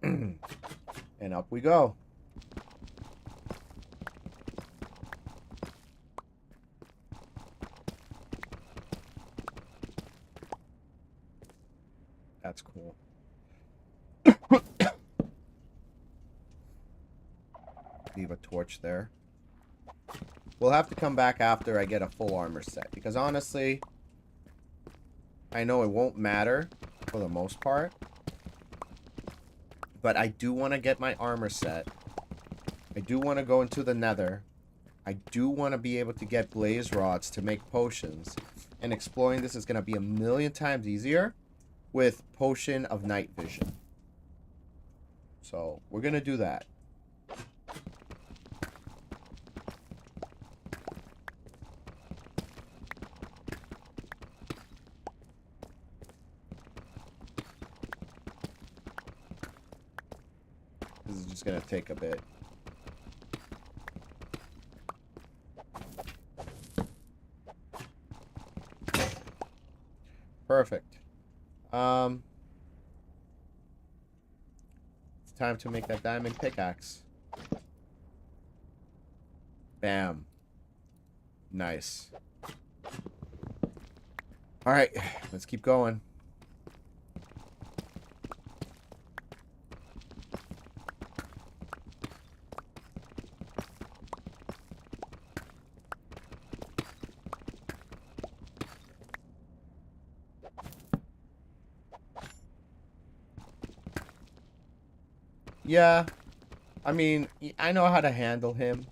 And up we go. That's cool. Leave a torch there. We'll have to come back after I get a full armor set. Because honestly, I know it won't matter for the most part. But I do want to get my armor set. I do want to go into the nether. I do want to be able to get blaze rods to make potions. And exploring this is going to be a million times easier with potion of night vision. So we're going to do that. This is just going to take a bit. Perfect. It's time to make that diamond pickaxe. Bam. Nice. Alright, let's keep going. Yeah, I mean, I know how to handle him.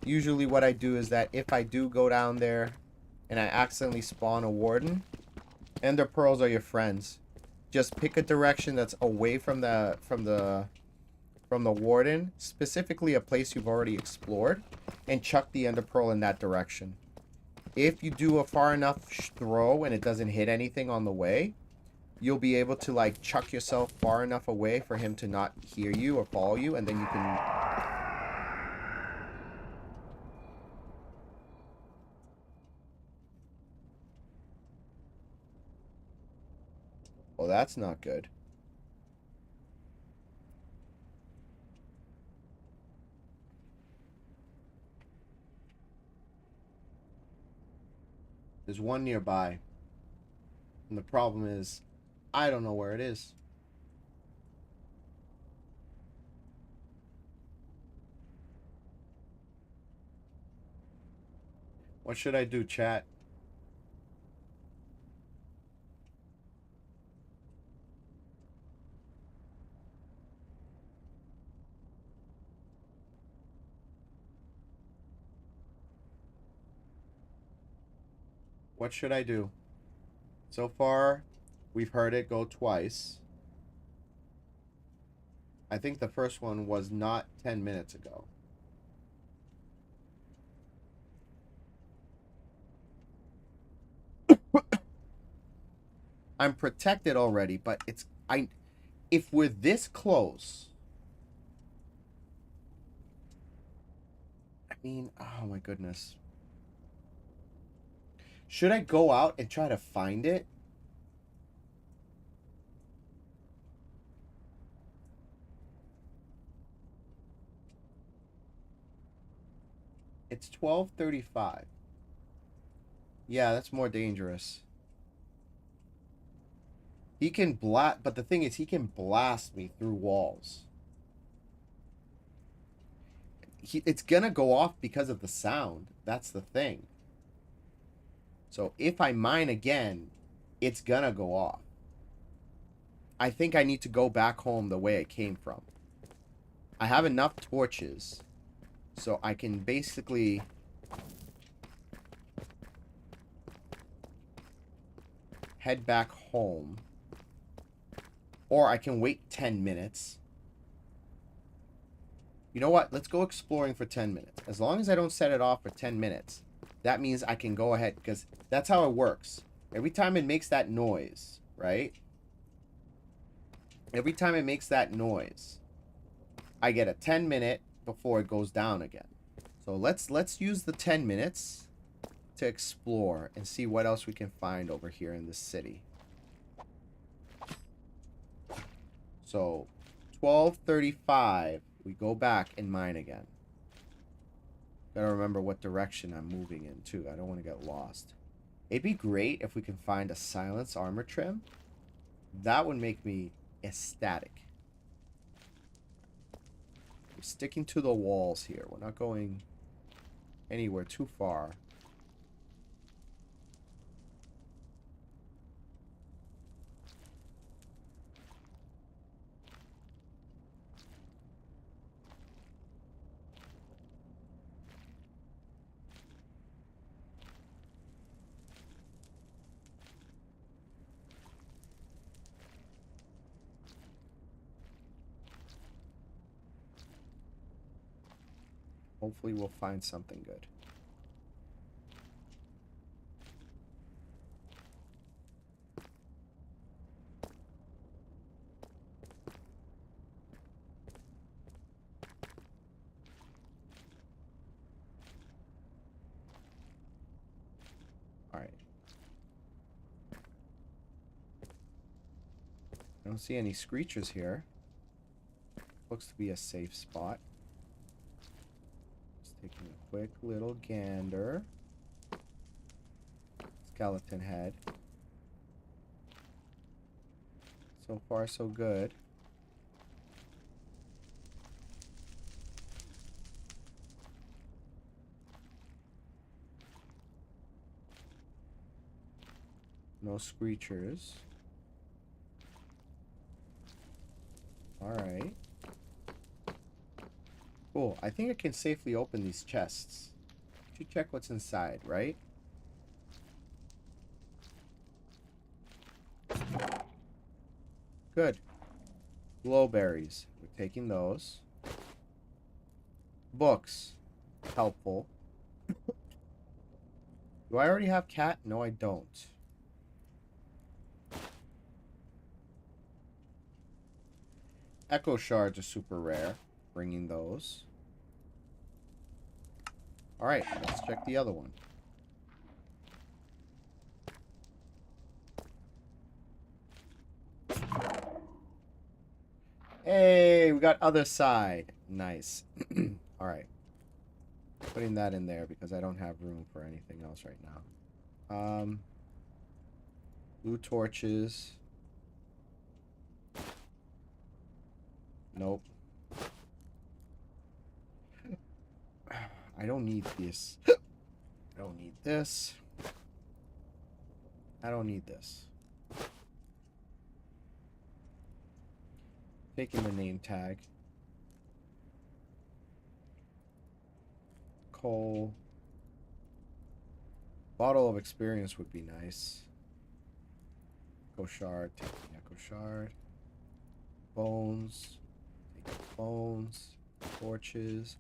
Usually what I do is that if I do go down there and I accidentally spawn a warden, ender pearls are your friends. Just pick a direction that's away from the warden, specifically a place you've already explored, and chuck the ender pearl in that direction. If you do a far enough throw and it doesn't hit anything on the way, you'll be able to like chuck yourself far enough away for him to not hear you or follow you, and then you can... Well, that's not good. There's one nearby. And the problem is, I don't know where it is. What should I do, chat? What should I do? So far, we've heard it go twice. I think the first one was not 10 minutes ago. I'm protected already, but it's... if we're this close... I mean, oh my goodness. Should I go out and try to find it? It's 12:35. Yeah, that's more dangerous. He can blast, but the thing is, he can blast me through walls. It's gonna go off because of the sound. That's the thing. So if I mine again, it's gonna go off. I think I need to go back home the way I came from. I have enough torches So I can basically head back home. Or I can wait 10 minutes. You know what? Let's go exploring for 10 minutes. As long as I don't set it off for 10 minutes, that means I can go ahead, because that's how it works. Every time it makes that noise, right? Every time it makes that noise, I get a 10-minute before it goes down again. So let's use the 10 minutes to explore and see what else we can find over here in this city. So 12:35, we go back and mine again. Gotta remember what direction I'm moving in too. I don't want to get lost. It'd be great if we can find a silence armor trim. That would make me ecstatic. We're sticking to the walls here. We're not going anywhere too far. Hopefully we'll find something good. Alright. I don't see any screechers here. Looks to be a safe spot. Just taking a quick little gander. Skeleton head. So far, so good. No screechers. Alright. Cool. I think I can safely open these chests. To check what's inside, right? Good. Glowberries. We're taking those. Books. Helpful. Do I already have cat? No, I don't. Echo shards are super rare. Bringing those. Alright, let's check the other one. Hey, we got other side. Nice. Alright. Putting that in there because I don't have room for anything else right now. Blue torches. Nope. I don't need this. I don't need this. I don't need this. Taking the name tag. Coal. Bottle of experience would be nice. Echo shard. Taking echo shard. Bones. Taking bones. Torches.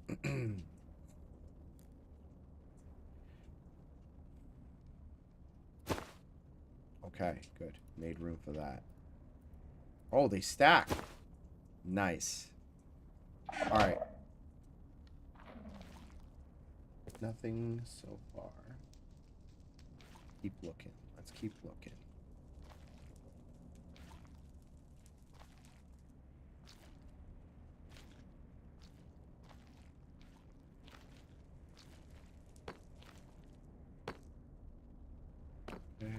Okay, good. Made room for that. Oh, they stack. Nice. Alright. Nothing so far. Keep looking. Let's keep looking. Okay.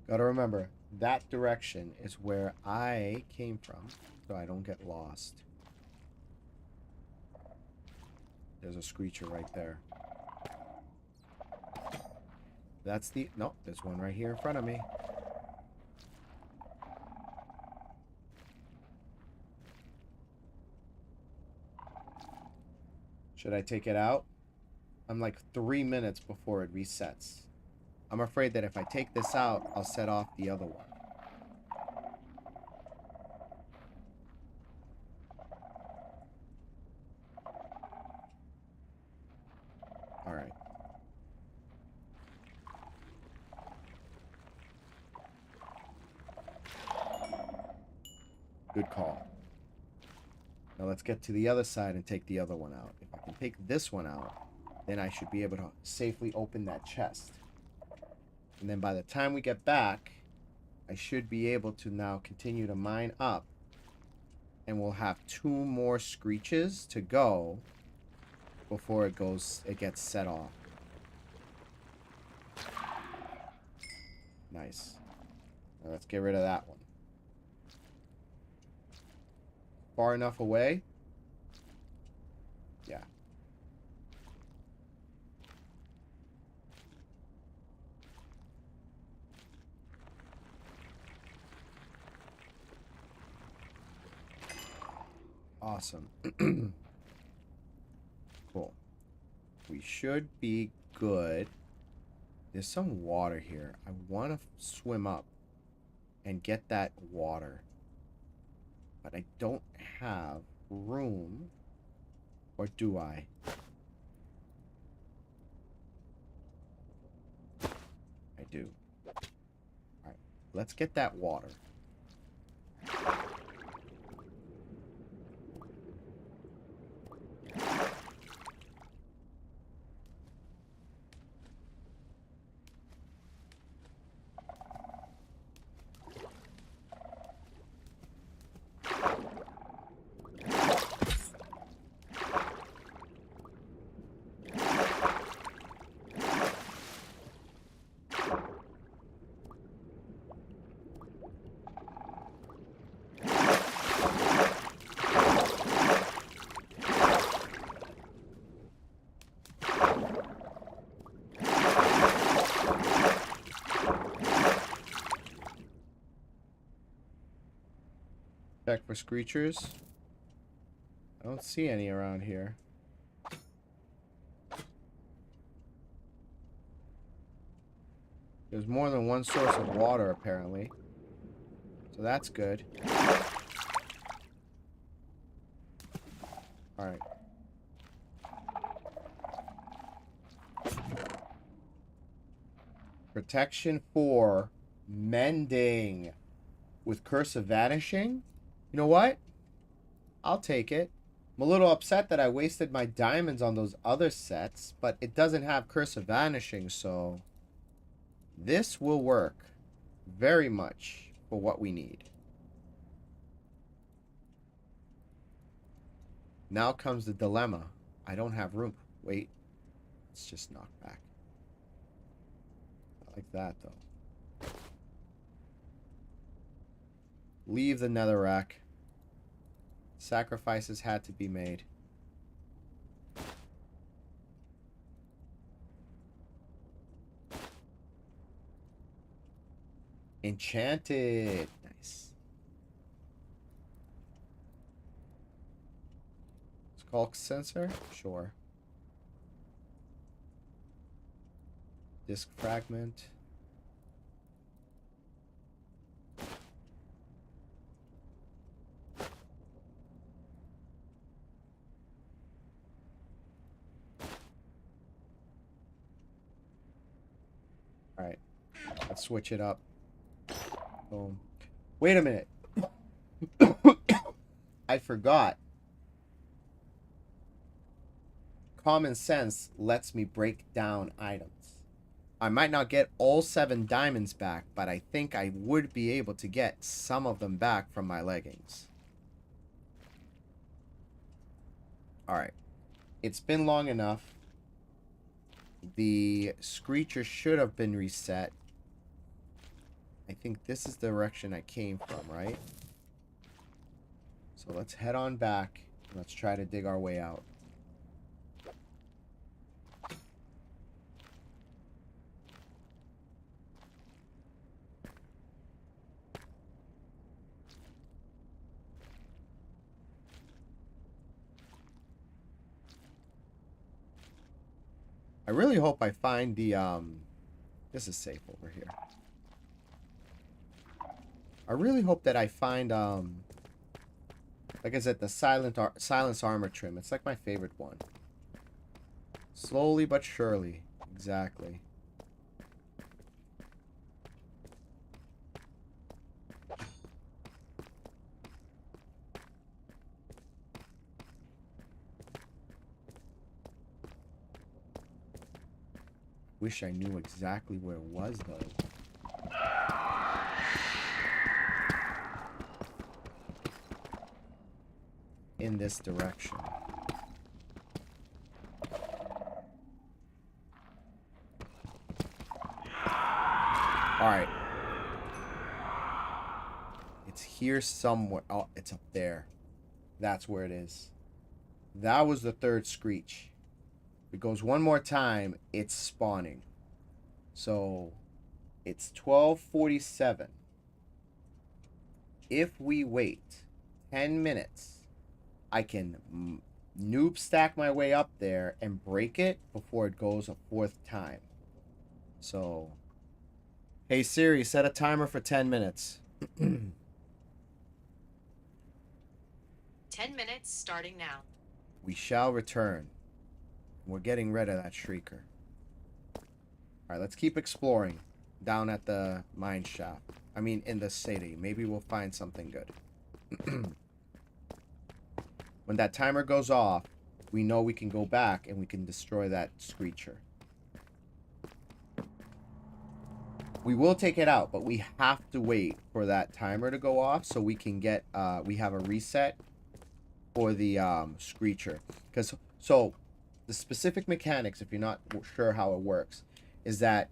Gotta remember, that direction is where I came from, so I don't get lost. There's a screecher right there. That's the... No, there's one right here in front of me. Should I take it out? I'm like 3 minutes before it resets. I'm afraid that if I take this out, I'll set off the other one. Alright. Good call. Now let's get to the other side and take the other one out. If I can take this one out, then I should be able to safely open that chest. And then by the time we get back, I should be able to now continue to mine up. And we'll have 2 more screeches to go before it gets set off. Nice. Now let's get rid of that one. Far enough away? Yeah. Awesome. Cool. We should be good. There's some water here. I want to swim up and get that water. But I don't have room. Or do I? I do. Alright. Let's get that water. Check for screechers. I don't see any around here. There's more than one source of water, apparently. So that's good. Alright. Protection for mending with Curse of Vanishing. You know what? I'll take it. I'm a little upset that I wasted my diamonds on those other sets, but it doesn't have Curse of Vanishing, so this will work very much for what we need. Now comes the dilemma. I don't have room. Wait. Let's just knock back. Not like that, though. Leave the netherrack. Sacrifices had to be made. Enchanted. Nice. Skulk sensor? Sure. Disc fragment. Alright. Let's switch it up. Boom. Wait a minute. I forgot. Common sense lets me break down items. I might not get all 7 diamonds back, but I think I would be able to get some of them back from my leggings. Alright. It's been long enough. The screecher should have been reset. I think this is the direction I came from, right? So let's head on back. And let's try to dig our way out. I really hope I find the, this is safe over here. I really hope that I find, like I said, the silence armor trim. It's like my favorite one. Slowly but surely. Exactly. Wish I knew exactly where it was, though. In this direction. Alright. It's here somewhere. Oh, it's up there. That's where it is. That was the third screech. If it goes one more time, it's spawning. So, it's 12:47. If we wait 10 minutes, I can noob stack my way up there and break it before it goes a fourth time. So, hey Siri, set a timer for 10 minutes. 10 minutes starting now. We shall return. We're getting rid of that shrieker. Alright, let's keep exploring down at the mine shaft. I mean, in the city. Maybe we'll find something good. When that timer goes off, we know we can go back and we can destroy that screecher. We will take it out, but we have to wait for that timer to go off so we can get, we have a reset for the screecher. So, the specific mechanics, if you're not sure how it works, is that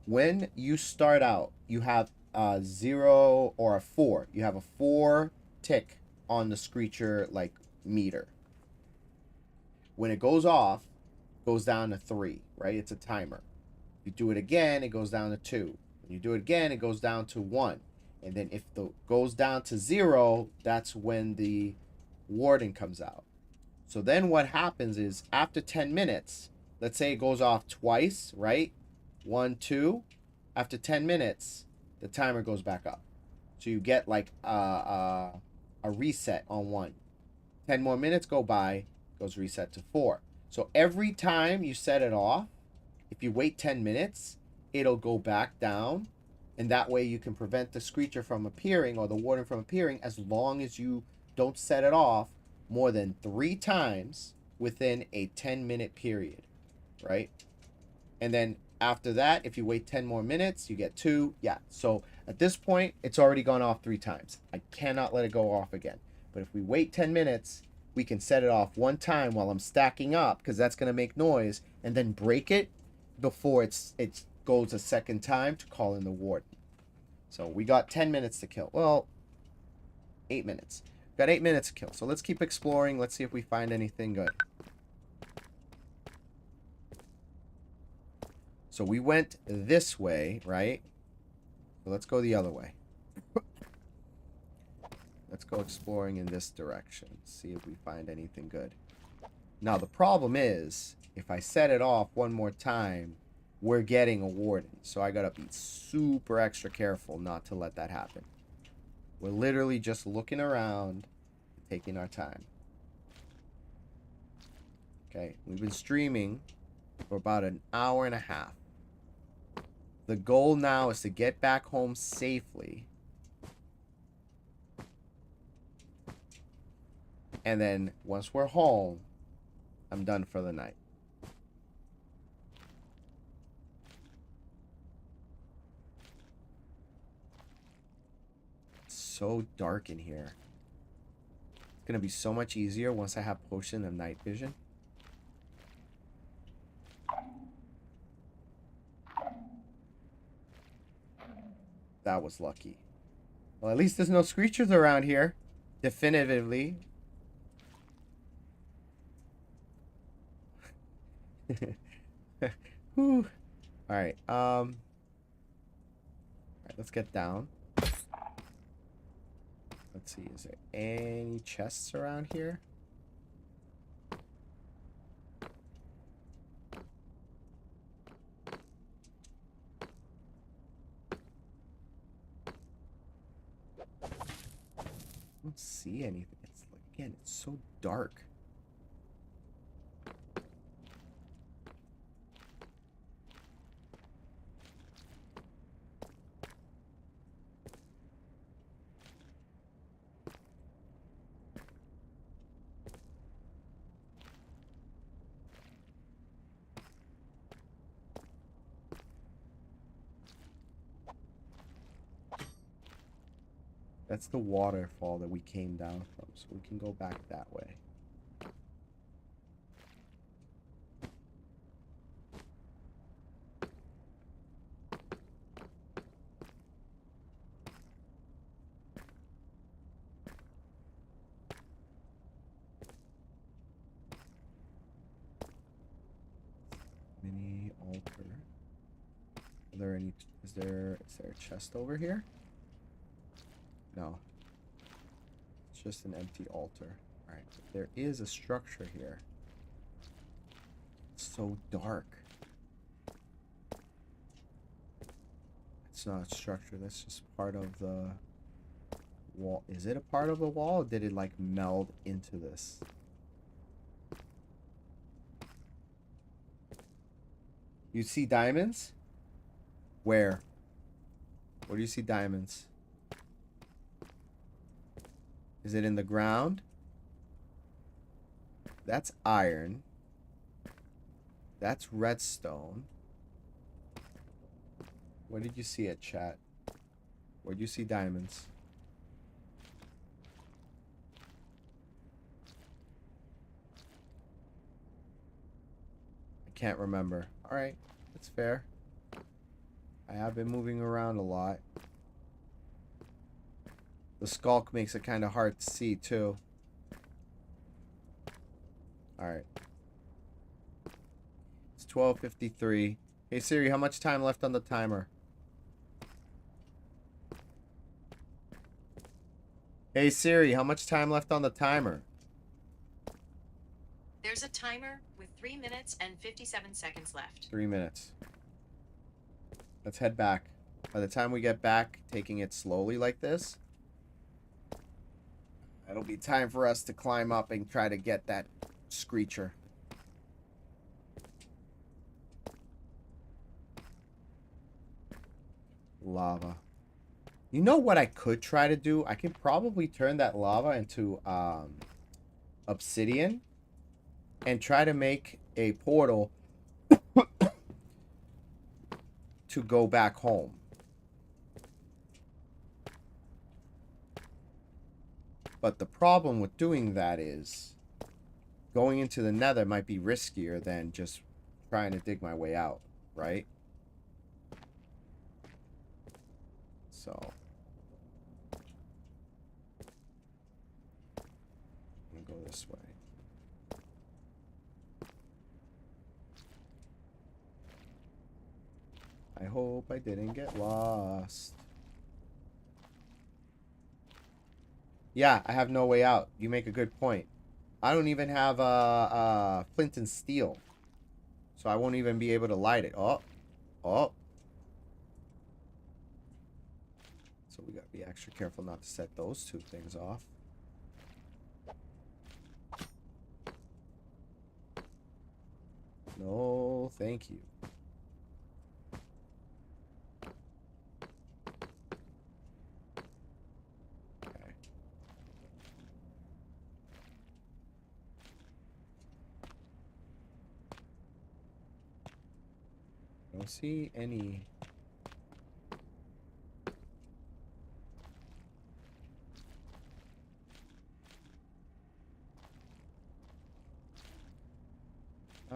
when you start out, you have a 0 or a 4. You have a 4 tick on the screecher, like, meter. When it goes off, it goes down to 3, right? It's a timer. If you do it again, it goes down to 2. When you do it again, it goes down to 1. And then if it goes down to 0, that's when the warden comes out. So then what happens is after 10 minutes, let's say it goes off twice, right? 1, 2. After 10 minutes, the timer goes back up. So you get like a reset on 1. 10 more minutes go by, goes reset to 4. So every time you set it off, if you wait 10 minutes, it'll go back down. And that way you can prevent the screecher from appearing or the warden from appearing as long as you don't set it off more than 3 times within a 10-minute period, right? And then after that, if you wait 10 more minutes, you get 2. Yeah, so at this point, it's already gone off 3 times. I cannot let it go off again. But if we wait 10 minutes, we can set it off 1 time while I'm stacking up, because that's going to make noise, and then break it before it goes a second time to call in the warden. So we got 10 minutes to kill. Well, 8 minutes. Got 8 minutes to kill. So let's keep exploring. Let's see if we find anything good. So we went this way, right? So let's go the other way. Let's go exploring in this direction. See if we find anything good. Now, the problem is, if I set it off one more time, we're getting a warden. So I gotta be super extra careful not to let that happen. We're literally just looking around, taking our time. Okay, we've been streaming for about an hour and a half. The goal now is to get back home safely. And then, once we're home, I'm done for the night. It's so dark in here. It's gonna be so much easier once I have potion of night vision. That was lucky. Well, at least there's no screechers around here. Definitively. Whew. Alright, alright, let's get down. Let's see, is there any chests around here? don't see anything. It's like, again, it's so dark. That's the waterfall that we came down from, so we can go back that way. Mini altar. Are there any? Is there a chest over here? No. It's just an empty altar. Alright, there is a structure here. It's so dark. It's not a structure, that's just part of the wall. Is it a part of the wall, or did it like meld into this? You see diamonds? Where? Where do you see diamonds? Is it in the ground? That's iron. That's redstone. Where did you see it, chat? Where do you see diamonds? I can't remember. Alright, that's fair. I have been moving around a lot. The skulk makes it kind of hard to see, too. Alright. It's 12:53. Hey, Siri, how much time left on the timer? Hey, Siri, how much time left on the timer? There's a timer with 3 minutes and 57 seconds left. 3 minutes. Let's head back. By the time we get back, taking it slowly like this, it'll be time for us to climb up and try to get that screecher. Lava. You know what I could try to do? I could probably turn that lava into obsidian and try to make a portal to go back home. But the problem with doing that is going into the nether might be riskier than just trying to dig my way out, right? So I'm gonna go this way. I hope I didn't get lost. Yeah, I have no way out. You make a good point. I don't even have flint and steel. So I won't even be able to light it. Oh. Oh. So we gotta be extra careful not to set those two things off. No, thank you. Okay. I don't see any.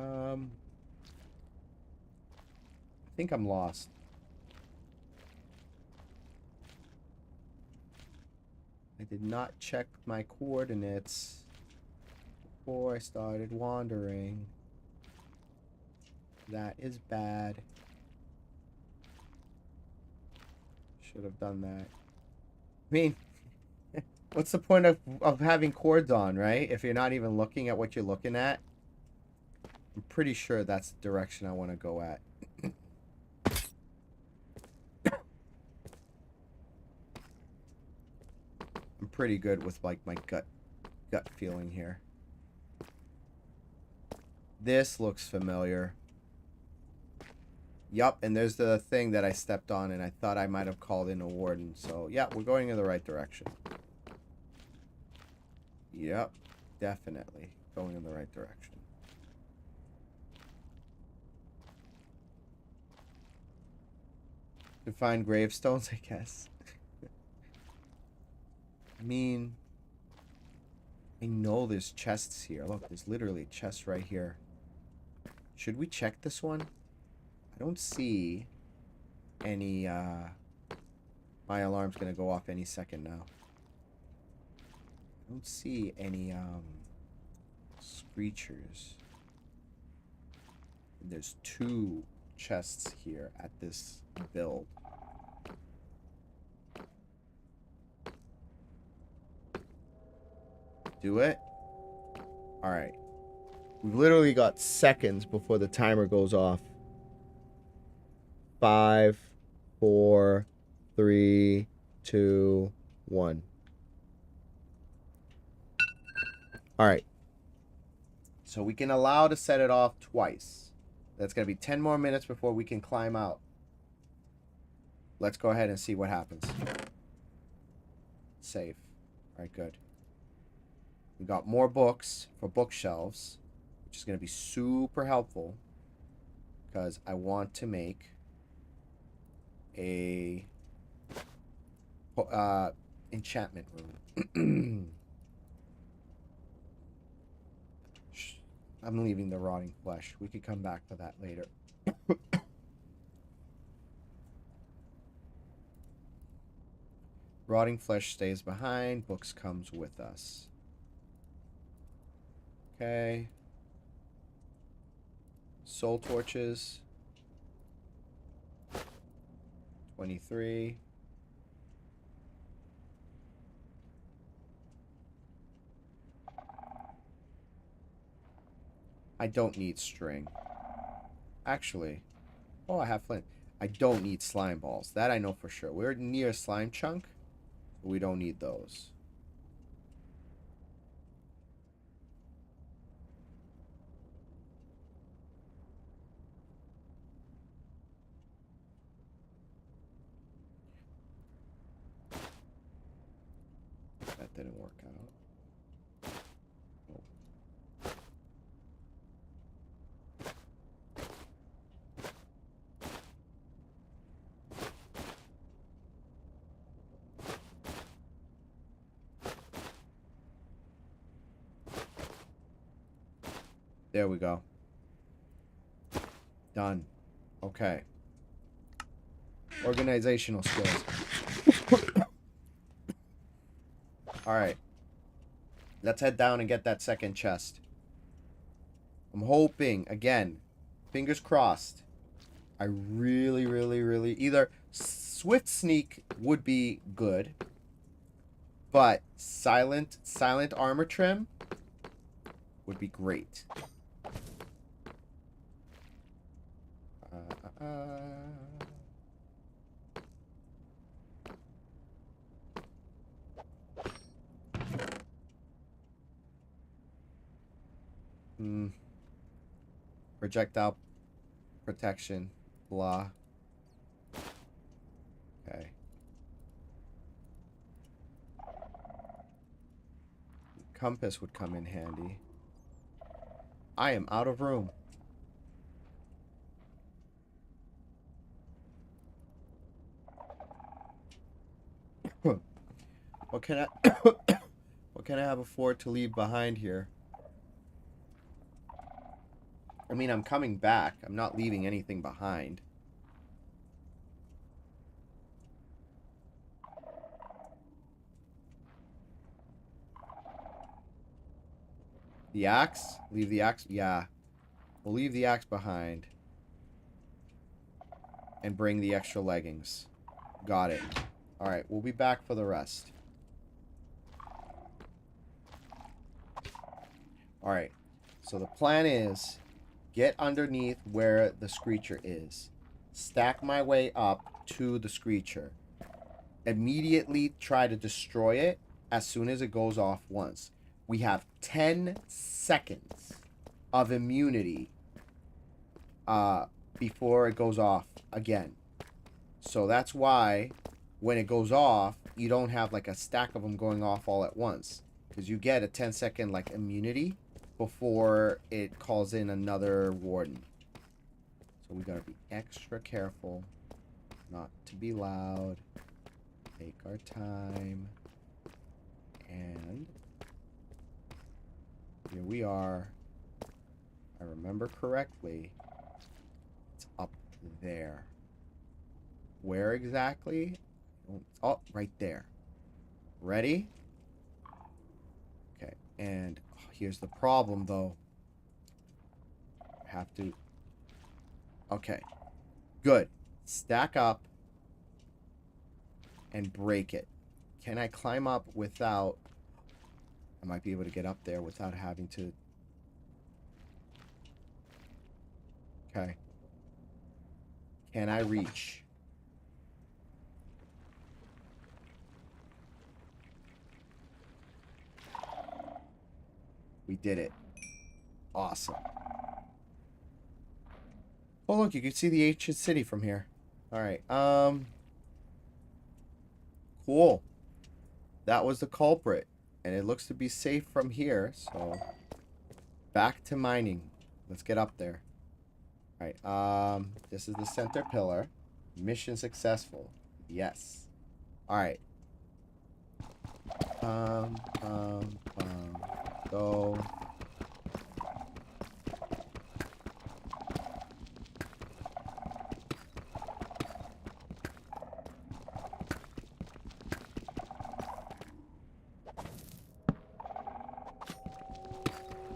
I think I'm lost. I did not check my coordinates before I started wandering. That is bad. Should have done that. I mean, what's the point of having cords on, right? If you're not even looking at what you're looking at. I'm pretty sure that's the direction I want to go at. I'm pretty good with like my gut feeling here. This looks familiar. Yup, and there's the thing that I stepped on, and I thought I might have called in a warden. So, yeah, we're going in the right direction. Yep, definitely going in the right direction. To find gravestones, I guess. I mean, I know there's chests here. Look, there's literally chests right here. Should we check this one? I don't see any, my alarm's gonna go off any second now. I don't see any, screechers. And there's 2 chests here at this build. Do it? Alright. We've literally got seconds before the timer goes off. 5, 4, 3, 2, 1. Alright. So we can allow to set it off twice. That's going to be 10 more minutes before we can climb out. Let's go ahead and see what happens. Save. Alright, good. We got more books for bookshelves, which is going to be super helpful because I want to make a enchantment room. I'm leaving the rotting flesh. We could come back to that later. Rotting flesh stays behind. Books comes with us. Okay. Soul torches. 23. I don't need string. Actually, oh, I have flint. I don't need slime balls. That I know for sure. We're near a slime chunk. But we don't need those. That didn't work out. Oh. There we go. Done. Okay. Organizational skills. Alright. Let's head down and get that second chest. I'm hoping, again, fingers crossed. I really, really, really... Either Swift Sneak would be good, but Silent Armor Trim would be great. Projectile protection. Blah. Okay. Compass would come in handy. I am out of room. What can I what can I afford to leave behind here? I mean, I'm coming back. I'm not leaving anything behind. The axe? Leave the axe? Yeah. We'll leave the axe behind. And bring the extra leggings. Got it. Alright, we'll be back for the rest. Alright. So the plan is... get underneath where the screecher is. Stack my way up to the screecher. Immediately try to destroy it. as soon as it goes off once. We have 10 seconds of immunity before it goes off again. So that's why when it goes off, you don't have like a stack of them going off all at once. Because you get a 10-second like immunity before it calls in another warden. So we gotta be extra careful not to be loud. Take our time. And here we are. If I remember correctly, it's up there. Where exactly? Oh, right there. Ready? Okay, and here's the problem though. Have to... Okay, good. Stack up and break it. Can I climb up without... I might be able to get up there without having to... Okay. Can I reach? We did it. Awesome. Oh, look, you can see the ancient city from here. Alright, cool. That was the culprit. And it looks to be safe from here, so... Back to mining. Let's get up there. Alright, this is the center pillar. Mission successful. Yes. Alright. Go.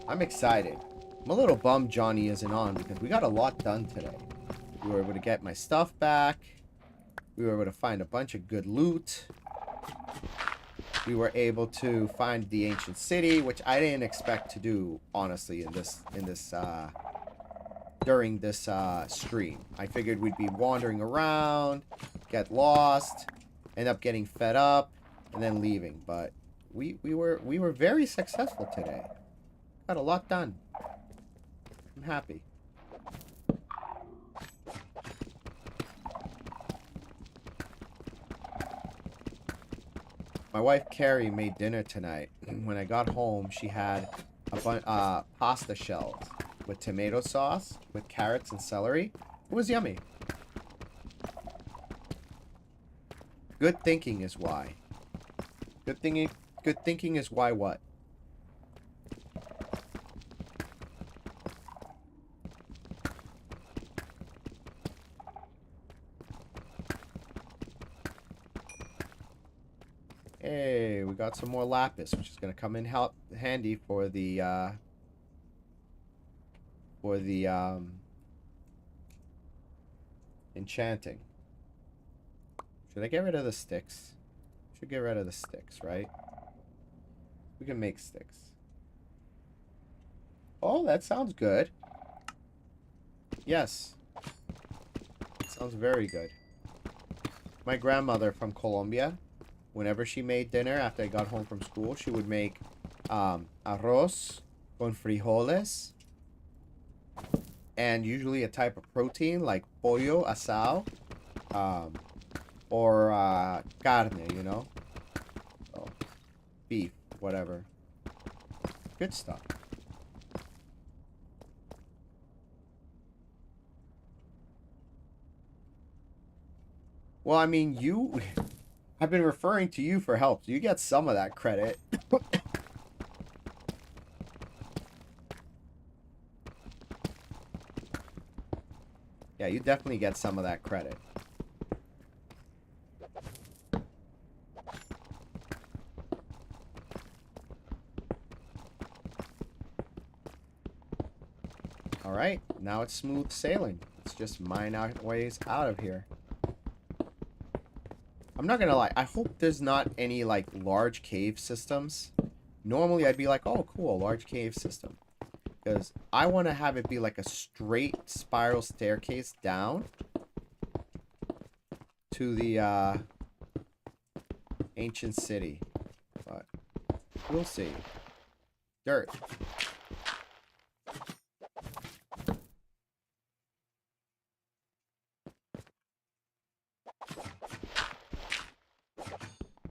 I'm excited. I'm a little bummed Johnny isn't on because we got a lot done today. We were able to get my stuff back. We were able to find a bunch of good loot. We were able to find the ancient city, which I didn't expect to do, honestly, during this stream. I figured we'd be wandering around, get lost, end up getting fed up, and then leaving. But we were very successful today. Got a lot done. I'm happy. My wife Carrie made dinner tonight. When I got home, she had a bunch pasta shells with tomato sauce, with carrots and celery. It was yummy. Good thinking is why. Good thinking is why what? Hey, we got some more lapis, which is gonna come in handy for the enchanting. Should I get rid of the sticks? Should get rid of the sticks, right? We can make sticks. Oh, that sounds good. Yes. Sounds very good. My grandmother from Colombia, whenever she made dinner after I got home from school, she would make arroz con frijoles and usually a type of protein like pollo asado or carne, you know? So, beef, whatever. Good stuff. Well, I mean, you... I've been referring to you for help. So you get some of that credit. Yeah, you definitely get some of that credit. Alright, now it's smooth sailing. Let's just mine our ways out of here. I'm not gonna lie, I hope there's not any, like, large cave systems. Normally, I'd be like, oh, cool, large cave system. Because I want to have it be like a straight spiral staircase down to the ancient city. But We'll see. Dirt.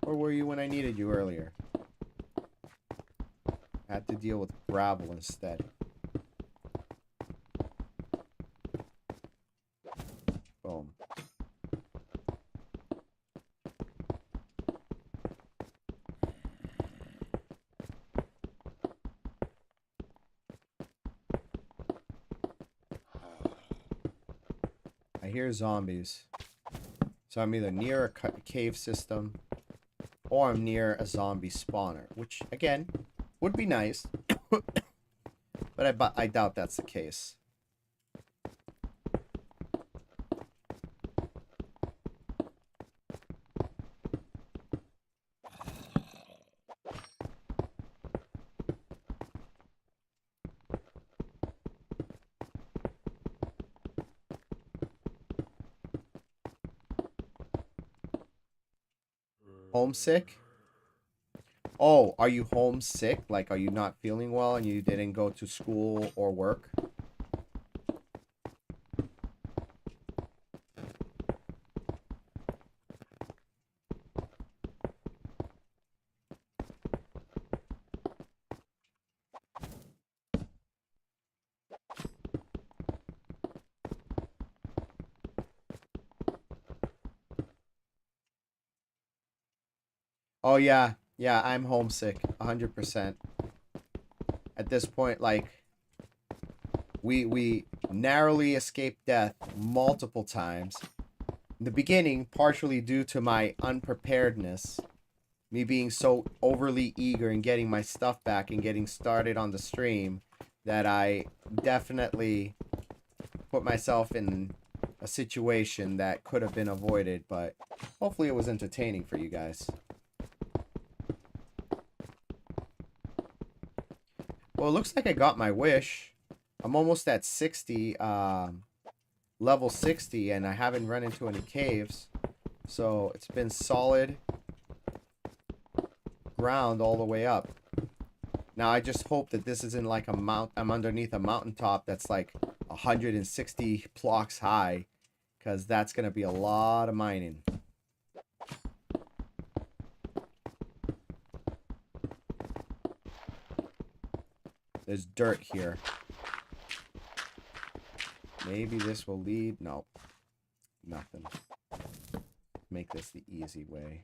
Where were you when I needed you earlier? I had to deal with gravel instead. Boom. I hear zombies. So I'm either near a cave system or I'm near a zombie spawner, which, again, would be nice. But I doubt that's the case. Homesick? Oh, are you homesick? Like, are you not feeling well and you didn't go to school or work? Oh, yeah. Yeah, I'm homesick. 100%. At this point, like, we narrowly escaped death multiple times. In the beginning, partially due to my unpreparedness, me being so overly eager in getting my stuff back and getting started on the stream, that I definitely put myself in a situation that could have been avoided, but hopefully it was entertaining for you guys. Well, it looks like I got my wish. I'm almost at 60, level 60, and I haven't run into any caves. So it's been solid ground all the way up. Now I just hope that this isn't like a I'm underneath a mountaintop that's like 160 blocks high, because that's gonna be a lot of mining. There's dirt here. Maybe this will lead. No, nothing. Make this the easy way.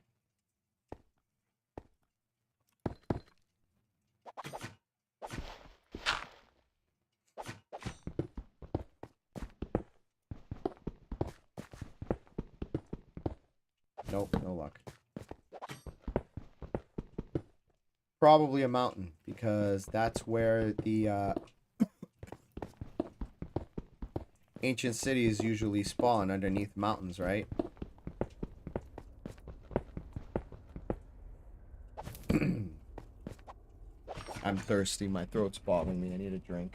Nope, no luck. Probably a mountain, because that's where the ancient cities usually spawn, underneath mountains, right? I'm thirsty. My throat's bothering me. I need a drink.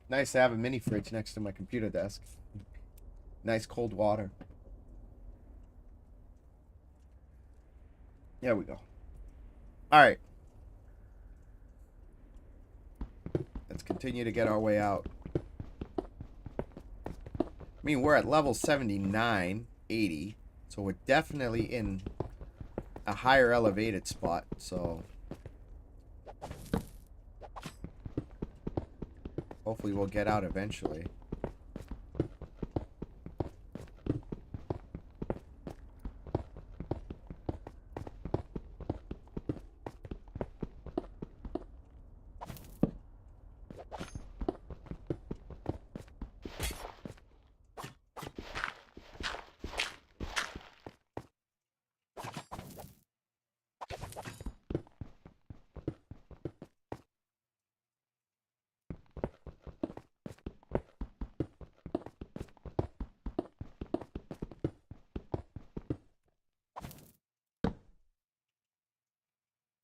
Nice to have a mini fridge next to my computer desk. Nice cold water. There we go. All right. Let's continue to get our way out. I mean, we're at level 79, 80. So we're definitely in a higher elevated spot. So hopefully we'll get out eventually.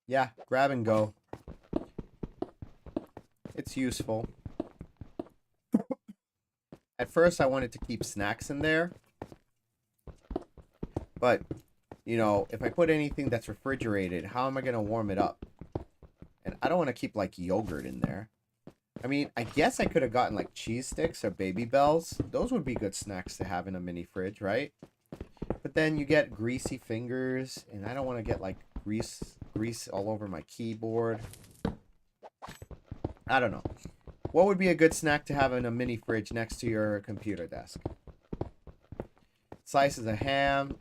Yeah, grab and go. It's useful. At first I wanted to keep snacks in there, but You know, if I put anything that's refrigerated, how am I going to warm it up? And I don't want to keep like yogurt in there. I mean, I guess I could have gotten like cheese sticks or baby bells. Those would be good snacks to have in a mini fridge, right? But then you get greasy fingers, and I don't want to get like grease all over my keyboard. I don't know. What would be a good snack to have in a mini fridge next to your computer desk? Slices of ham.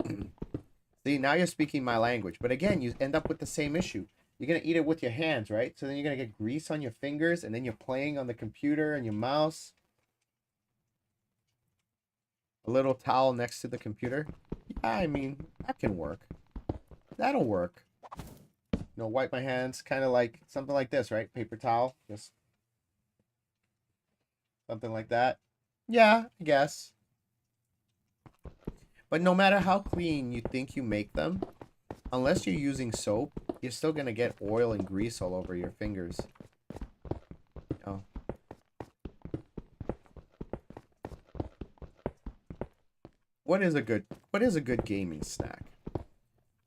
See, now you're speaking my language. But again, you end up with the same issue. You're going to eat it with your hands, right? So then you're going to get grease on your fingers, and then you're playing on the computer and your mouse. A little towel next to the computer. Yeah, I mean, that can work. That'll work. You know, wipe my hands, kind of like something like this, right? Paper towel. Just something like that. Yeah, I guess. But no matter how clean you think you make them, unless you're using soap, you're still going to get oil and grease all over your fingers. Oh. What is a good gaming snack?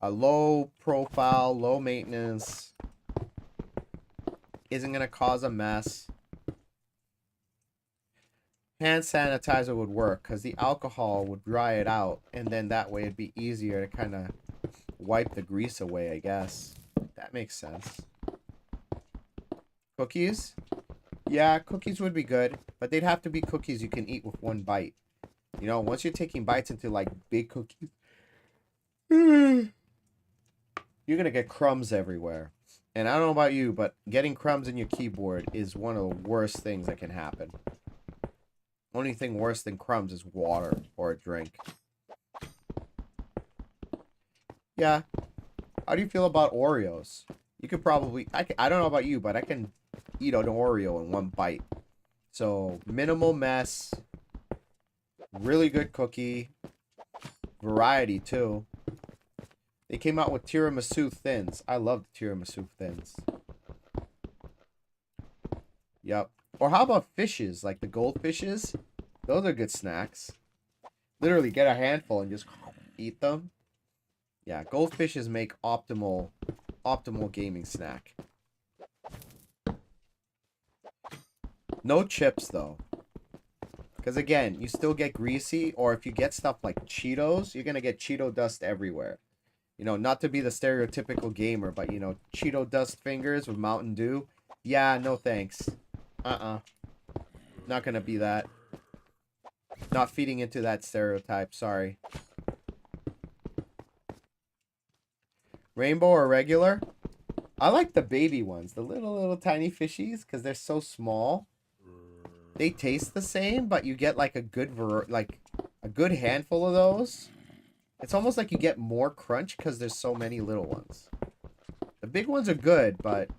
A low profile, low maintenance, isn't going to cause a mess. Hand sanitizer would work because the alcohol would dry it out, and then that way it'd be easier to kind of wipe the grease away, I guess. That makes sense. Cookies? Yeah, cookies would be good, but they'd have to be cookies you can eat with one bite. You know, once you're taking bites into like big cookies, you're gonna get crumbs everywhere. And I don't know about you, but getting crumbs in your keyboard is one of the worst things that can happen. Only thing worse than crumbs is water or a drink. Yeah. How do you feel about Oreos? You could probably... I don't know about you, but I can eat an Oreo in one bite. So, minimal mess. Really good cookie. Variety, too. They came out with tiramisu thins. I love tiramisu thins. Yep. Or how about fishes? Like the goldfishes? Those are good snacks. Literally get a handful and just eat them. Yeah, goldfishes make optimal gaming snack. No chips though. Because again, you still get greasy, or if you get stuff like Cheetos, you're going to get Cheeto dust everywhere. You know, not to be the stereotypical gamer, but you know, Cheeto dust fingers with Mountain Dew. Yeah, no thanks. Not gonna be that. Not feeding into that stereotype, sorry. Rainbow or regular? I like the baby ones, the little tiny fishies, because they're so small. They taste the same, but you get like a good handful of those. It's almost like you get more crunch because there's so many little ones. The big ones are good, but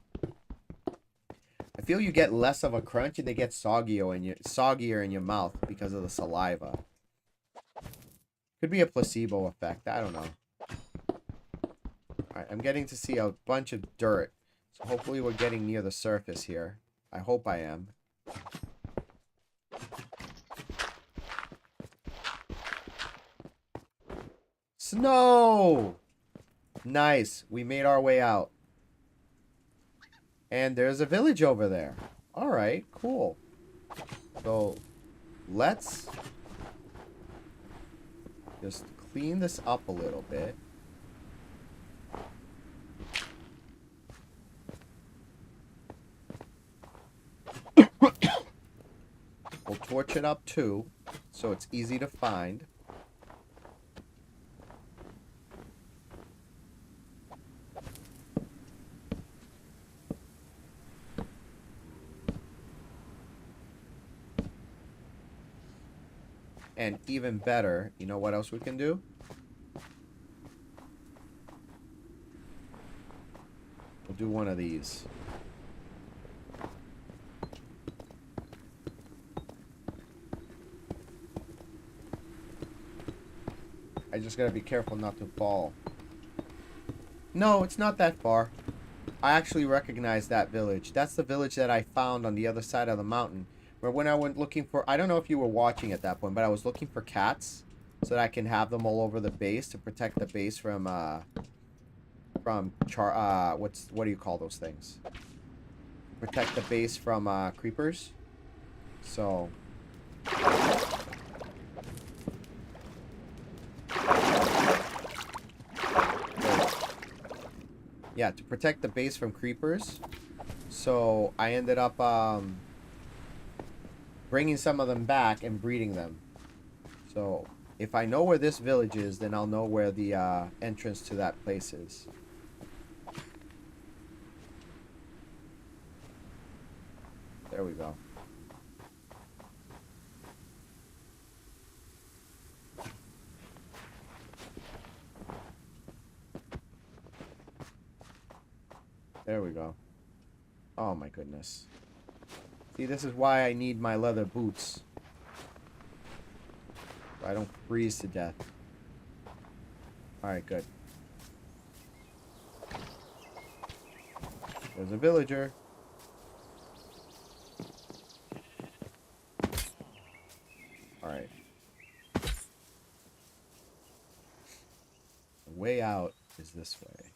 I feel you get less of a crunch and they get soggier in your mouth because of the saliva. Could be a placebo effect. I don't know. Alright, I'm getting to see a bunch of dirt. So hopefully we're getting near the surface here. I hope I am. Snow! Nice. We made our way out. And there's a village over there. Alright, cool. So, let's just clean this up a little bit. We'll torch it up too, so it's easy to find. And even better, you know what else we can do? We'll do one of these. I just gotta be careful not to fall. No, it's not that far. I actually recognize that village. That's the village that I found on the other side of the mountain. Where when I went looking for... I don't know if you were watching at that point, but I was looking for cats. so that I can have them all over the base to protect the base from what do you call those things? Protect the base from creepers. So yeah, to protect the base from creepers. So I ended up bringing some of them back and breeding them. So if I know where this village is, then I'll know where the entrance to that place is. There we go. There we go. Oh my goodness. See, this is why I need my leather boots. So I don't freeze to death. Alright, good. There's a villager. Alright. The way out is this way.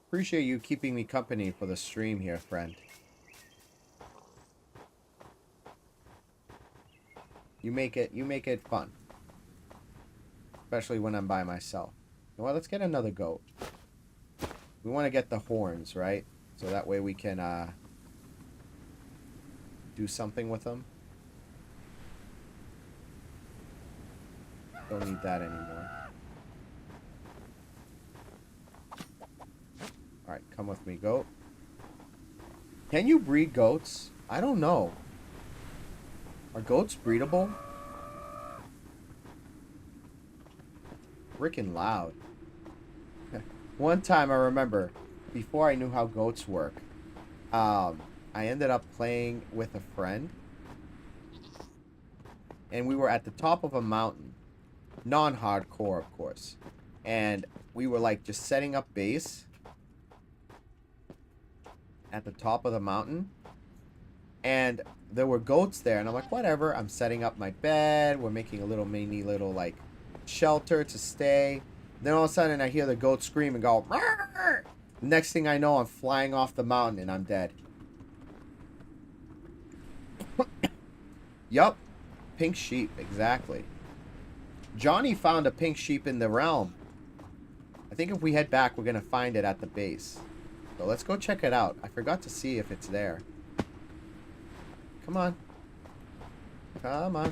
Appreciate you keeping me company for the stream here, friend. You make it fun. Especially when I'm by myself. You know what, let's get another goat. We want to get the horns, right? So that way we can do something with them. Don't need that anymore. Alright, come with me, goat. Can you breed goats? I don't know. Are goats breedable? Freaking loud. One time I remember, before I knew how goats work, I ended up playing with a friend. And we were at the top of a mountain. Non-hardcore, of course. And we were like just setting up base at the top of the mountain, and there were goats there, and I'm like, whatever, I'm setting up my bed, we're making a little mini like shelter to stay. Then all of a sudden I hear the goat scream and go, "Rrr!" Next thing I know, I'm flying off the mountain and I'm dead. Yup, pink sheep, exactly. Johnny found a pink sheep in the realm. I think if we head back, we're gonna find it at the base. So let's go check it out. I forgot to see if it's there. Come on. Come on.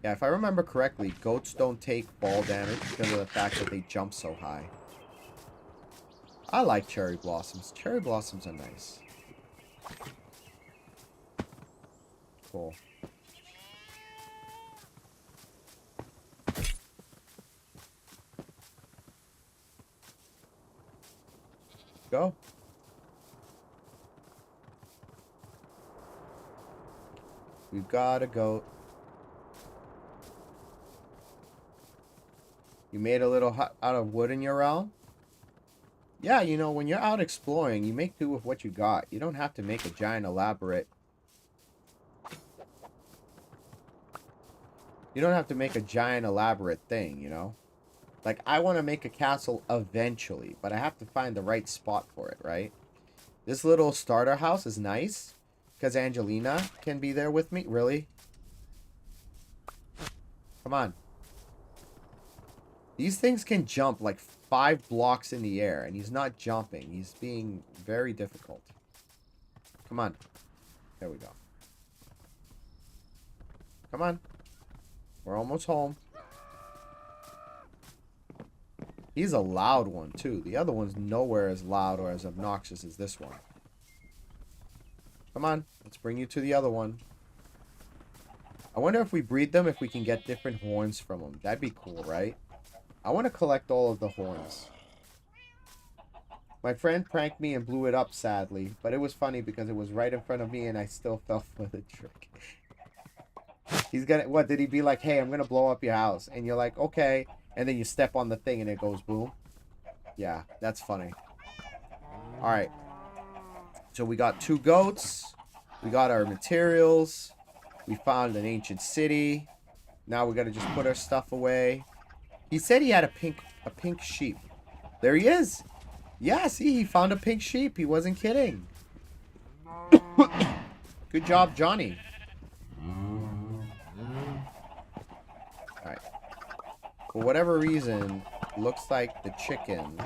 Yeah, if I remember correctly, goats don't take fall damage because of the fact that they jump so high. I like cherry blossoms. Cherry blossoms are nice. Cool. Go. We've got a goat. You made a little hut out of wood in your realm? Yeah, you know, when you're out exploring, you make do with what you got. You don't have to make a giant elaborate... You don't have to make a giant elaborate thing, you know? Like, I want to make a castle eventually, but I have to find the right spot for it, right? This little starter house is nice, because Angelina can be there with me. Really? Come on. These things can jump like 5 blocks in the air, and he's not jumping. He's being very difficult. Come on. There we go. Come on. We're almost home. He's a loud one, too. The other one's nowhere as loud or as obnoxious as this one. Come on. Let's bring you to the other one. I wonder if we breed them, if we can get different horns from them. That'd be cool, right? I want to collect all of the horns. My friend pranked me and blew it up, sadly. But it was funny because it was right in front of me and I still fell for the trick. He's gonna... What, did he be like, hey, I'm gonna blow up your house? And you're like, okay. And then you step on the thing and it goes boom. Yeah, that's funny. Alright. So we got 2 goats. We got our materials. We found an ancient city. Now we got to just put our stuff away. He said he had a pink sheep. There he is. Yeah, see, he found a pink sheep. He wasn't kidding. Good job, Johnny. Alright. For whatever reason, looks like the chickens...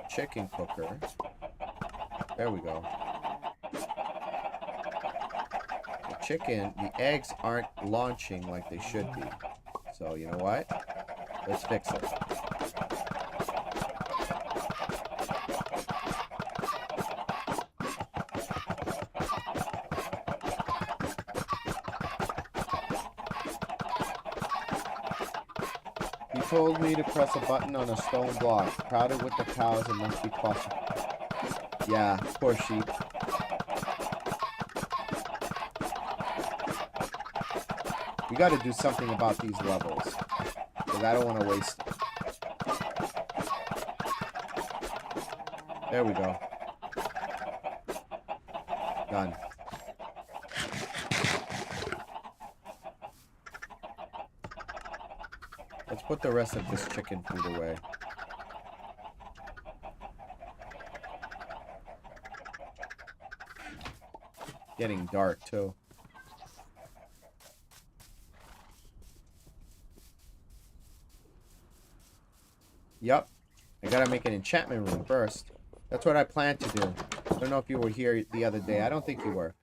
Chicken cooker. There we go. The eggs aren't launching like they should be. So, you know what? Let's fix it. He told me to press a button on a stone block. Crowded with the cows, it must be possible. Yeah, poor sheep. We gotta do something about these levels. Because I don't want to waste them. There we go. Done. Let's put the rest of this chicken food away. Getting dark, too. Yep. I gotta make an enchantment room first. That's what I planned to do. I don't know if you were here the other day. I don't think you were.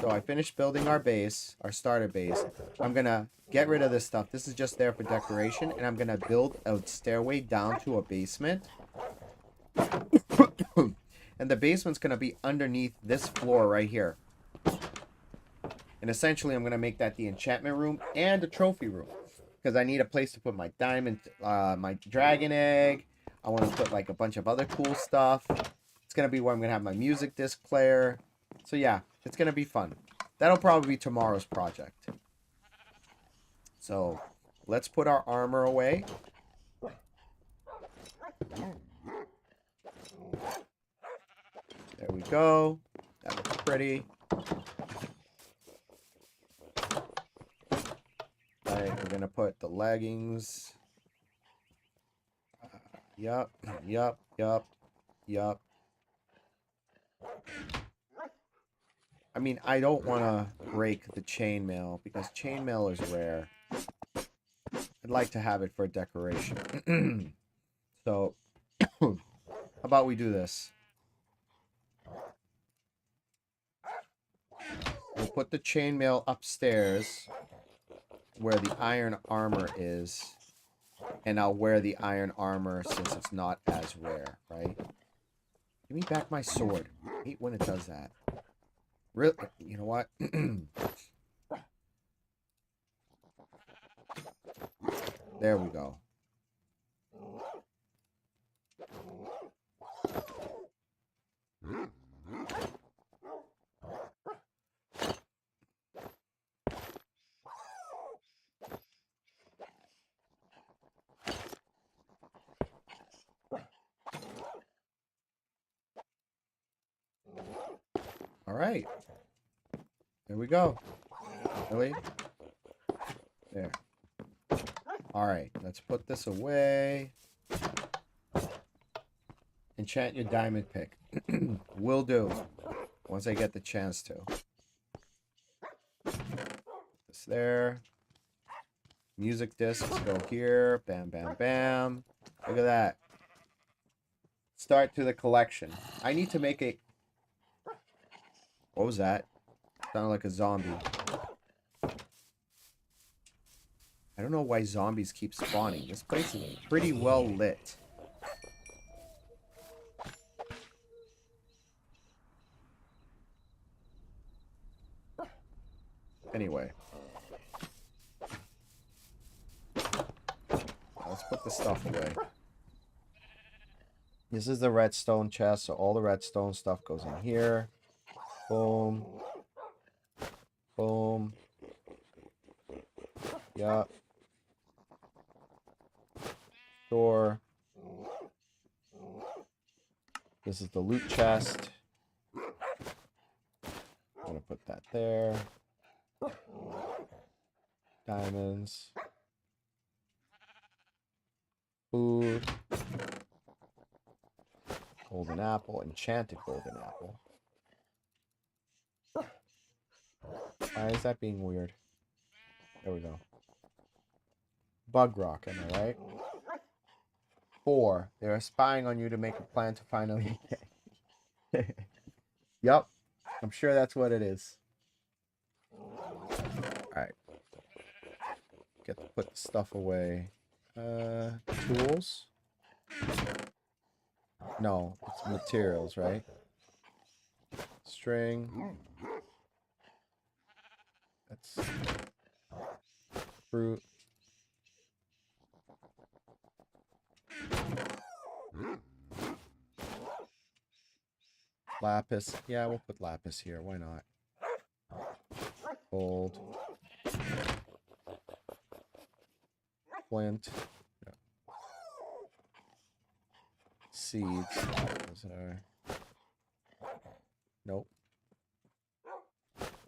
So I finished building our base, our starter base. I'm gonna get rid of this stuff. This is just there for decoration. And I'm gonna build a stairway down to a basement. And the basement's gonna be underneath this floor right here. And essentially I'm gonna make that the enchantment room and a trophy room. Because I need a place to put my diamond, my dragon egg. I want to put like a bunch of other cool stuff. It's going to be where I'm going to have my music disc player. So yeah, it's going to be fun. That'll probably be tomorrow's project. So let's put our armor away. There we go. That looks pretty. Alright, we're going to put the leggings. Yup. I mean, I don't want to break the chainmail because chainmail is rare. I'd like to have it for decoration. So, how about we do this? We'll put the chainmail upstairs where the iron armor is. And I'll wear the iron armor since it's not as rare, right? Give me back my sword. I hate when it does that. Really? You know what? There we go. All right. There we go. Really? There. All right. Let's put this away. Enchant your diamond pick. Will do. Once I get the chance to. This there. Music discs go here. Bam, bam, bam. Look at that. Start to the collection. I need to make a... What was that? Sounded like a zombie. I don't know why zombies keep spawning. This place is pretty well lit. Anyway. Let's put the stuff away. This is the redstone chest, so all the redstone stuff goes in here. Boom. Boom. Yeah. Door. This is the loot chest. I'm gonna put that there. Diamonds. Food. Golden apple. Enchanted golden apple. Why is that being weird? There we go. Bug rock, am I right? 4. They're spying on you to make a plan to finally... Yup. I'm sure that's what it is. Alright. Put the stuff away. Tools? No, it's materials, right? String. That's fruit. Lapis. Yeah, we'll put lapis here. Why not? Gold. Flint. Yeah. Seeds. Those are... Nope.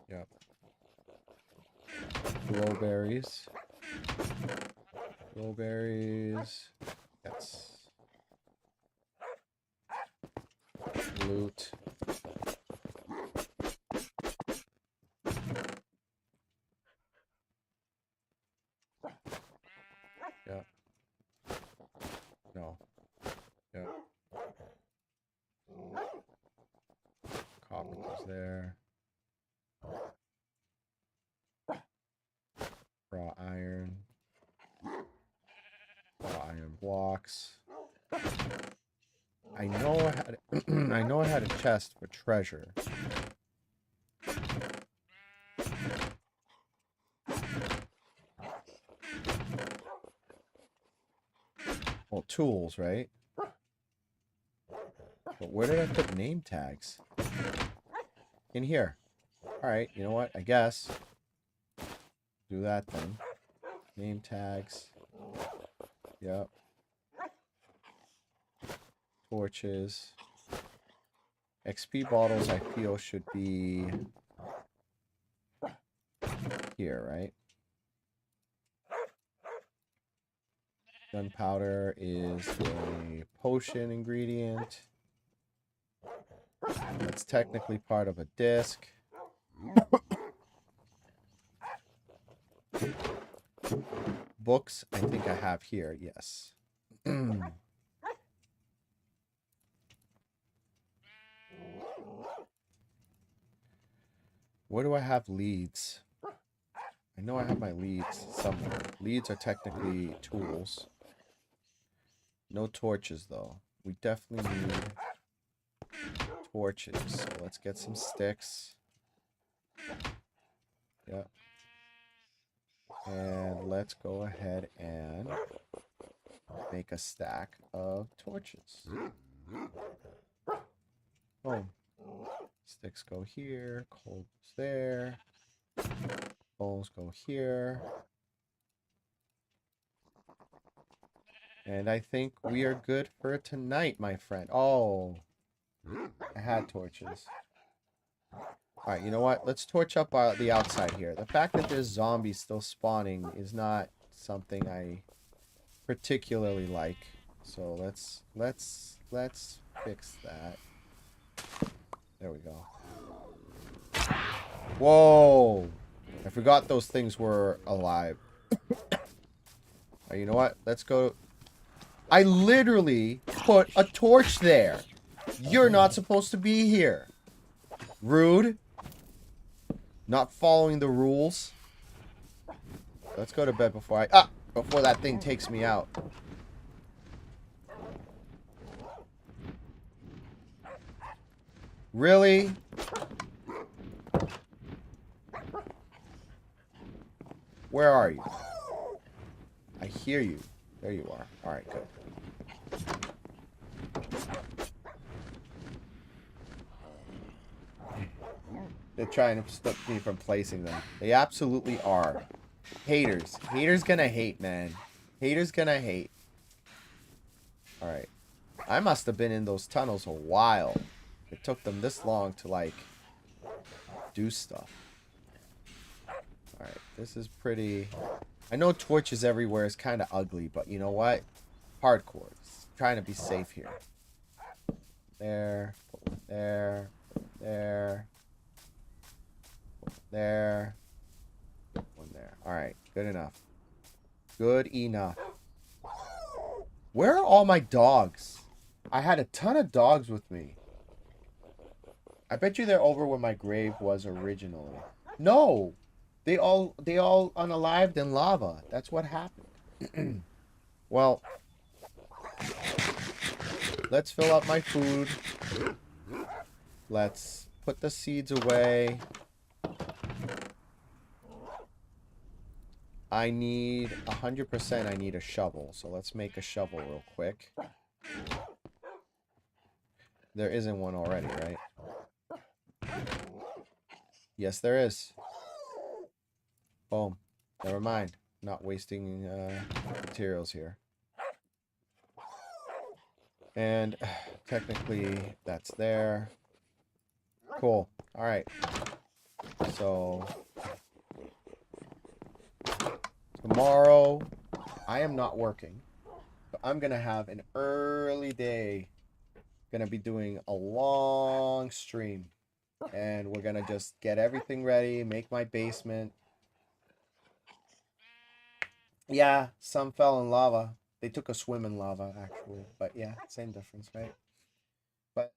Yep. Glowberries. Glowberries. Yes. Loot. Yep. No. Yep. Copper goes there. Raw iron. Raw iron blocks. I know I had I know I had a chest for treasure. Well, tools, right? But where did I put name tags? In here. Alright, you know what? I guess. Do that then. Name tags. Yep. Torches. XP bottles I feel should be here, right? Gunpowder is a potion ingredient. It's technically part of a disc. Books, I think I have here, yes. Where do I have leads? I know I have my leads somewhere. Leads are technically tools. No torches, though. We definitely need torches. So let's get some sticks. Yep. And let's go ahead and make a stack of torches. Boom. Sticks go here. Coal goes there. Bowls go here. And I think we are good for tonight, my friend. Oh, I had torches. Alright, you know what? Let's torch up the outside here. The fact that there's zombies still spawning is not something I particularly like. So let's fix that. There we go. Whoa! I forgot those things were alive. You know what? Let's go. I literally put a torch there. You're not supposed to be here. Rude. Not following the rules. Let's go to bed before before that thing takes me out. Really? Where are you? I hear you. There you are. Alright, good. They're trying to stop me from placing them. They absolutely are. Haters. Haters gonna hate, man. Haters gonna hate. Alright. I must have been in those tunnels a while. It took them this long to, like, do stuff. Alright, this is pretty... I know torches everywhere is kind of ugly, but you know what? Hardcore. Just trying to be safe here. There. There. There. There. One there. Alright, good enough. Good enough. Where are all my dogs? I had a ton of dogs with me. I bet you they're over where my grave was originally. No! They all unalived in lava. That's what happened. Well, let's fill up my food. Let's put the seeds away. I need 100%. I need a shovel. So let's make a shovel real quick. There isn't one already, right? Yes, there is. Boom. Never mind. Not wasting materials here. And technically, that's there. Cool. All right. So tomorrow, I am not working, but I'm gonna have an early day. Gonna be doing a long stream, and we're gonna just get everything ready, make my basement. Yeah, some fell in lava. They took a swim in lava, actually. But yeah, same difference, right? But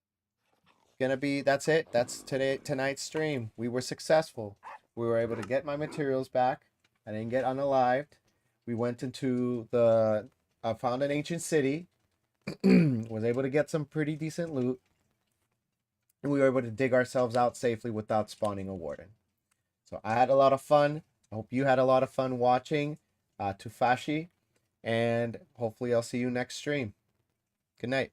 that's it. That's tonight's stream. We were successful. We were able to get my materials back. I didn't get unalived. We went into the found an ancient city. Was able to get some pretty decent loot. And we were able to dig ourselves out safely without spawning a warden. So I had a lot of fun. I hope you had a lot of fun watching Tufashi. And hopefully I'll see you next stream. Good night.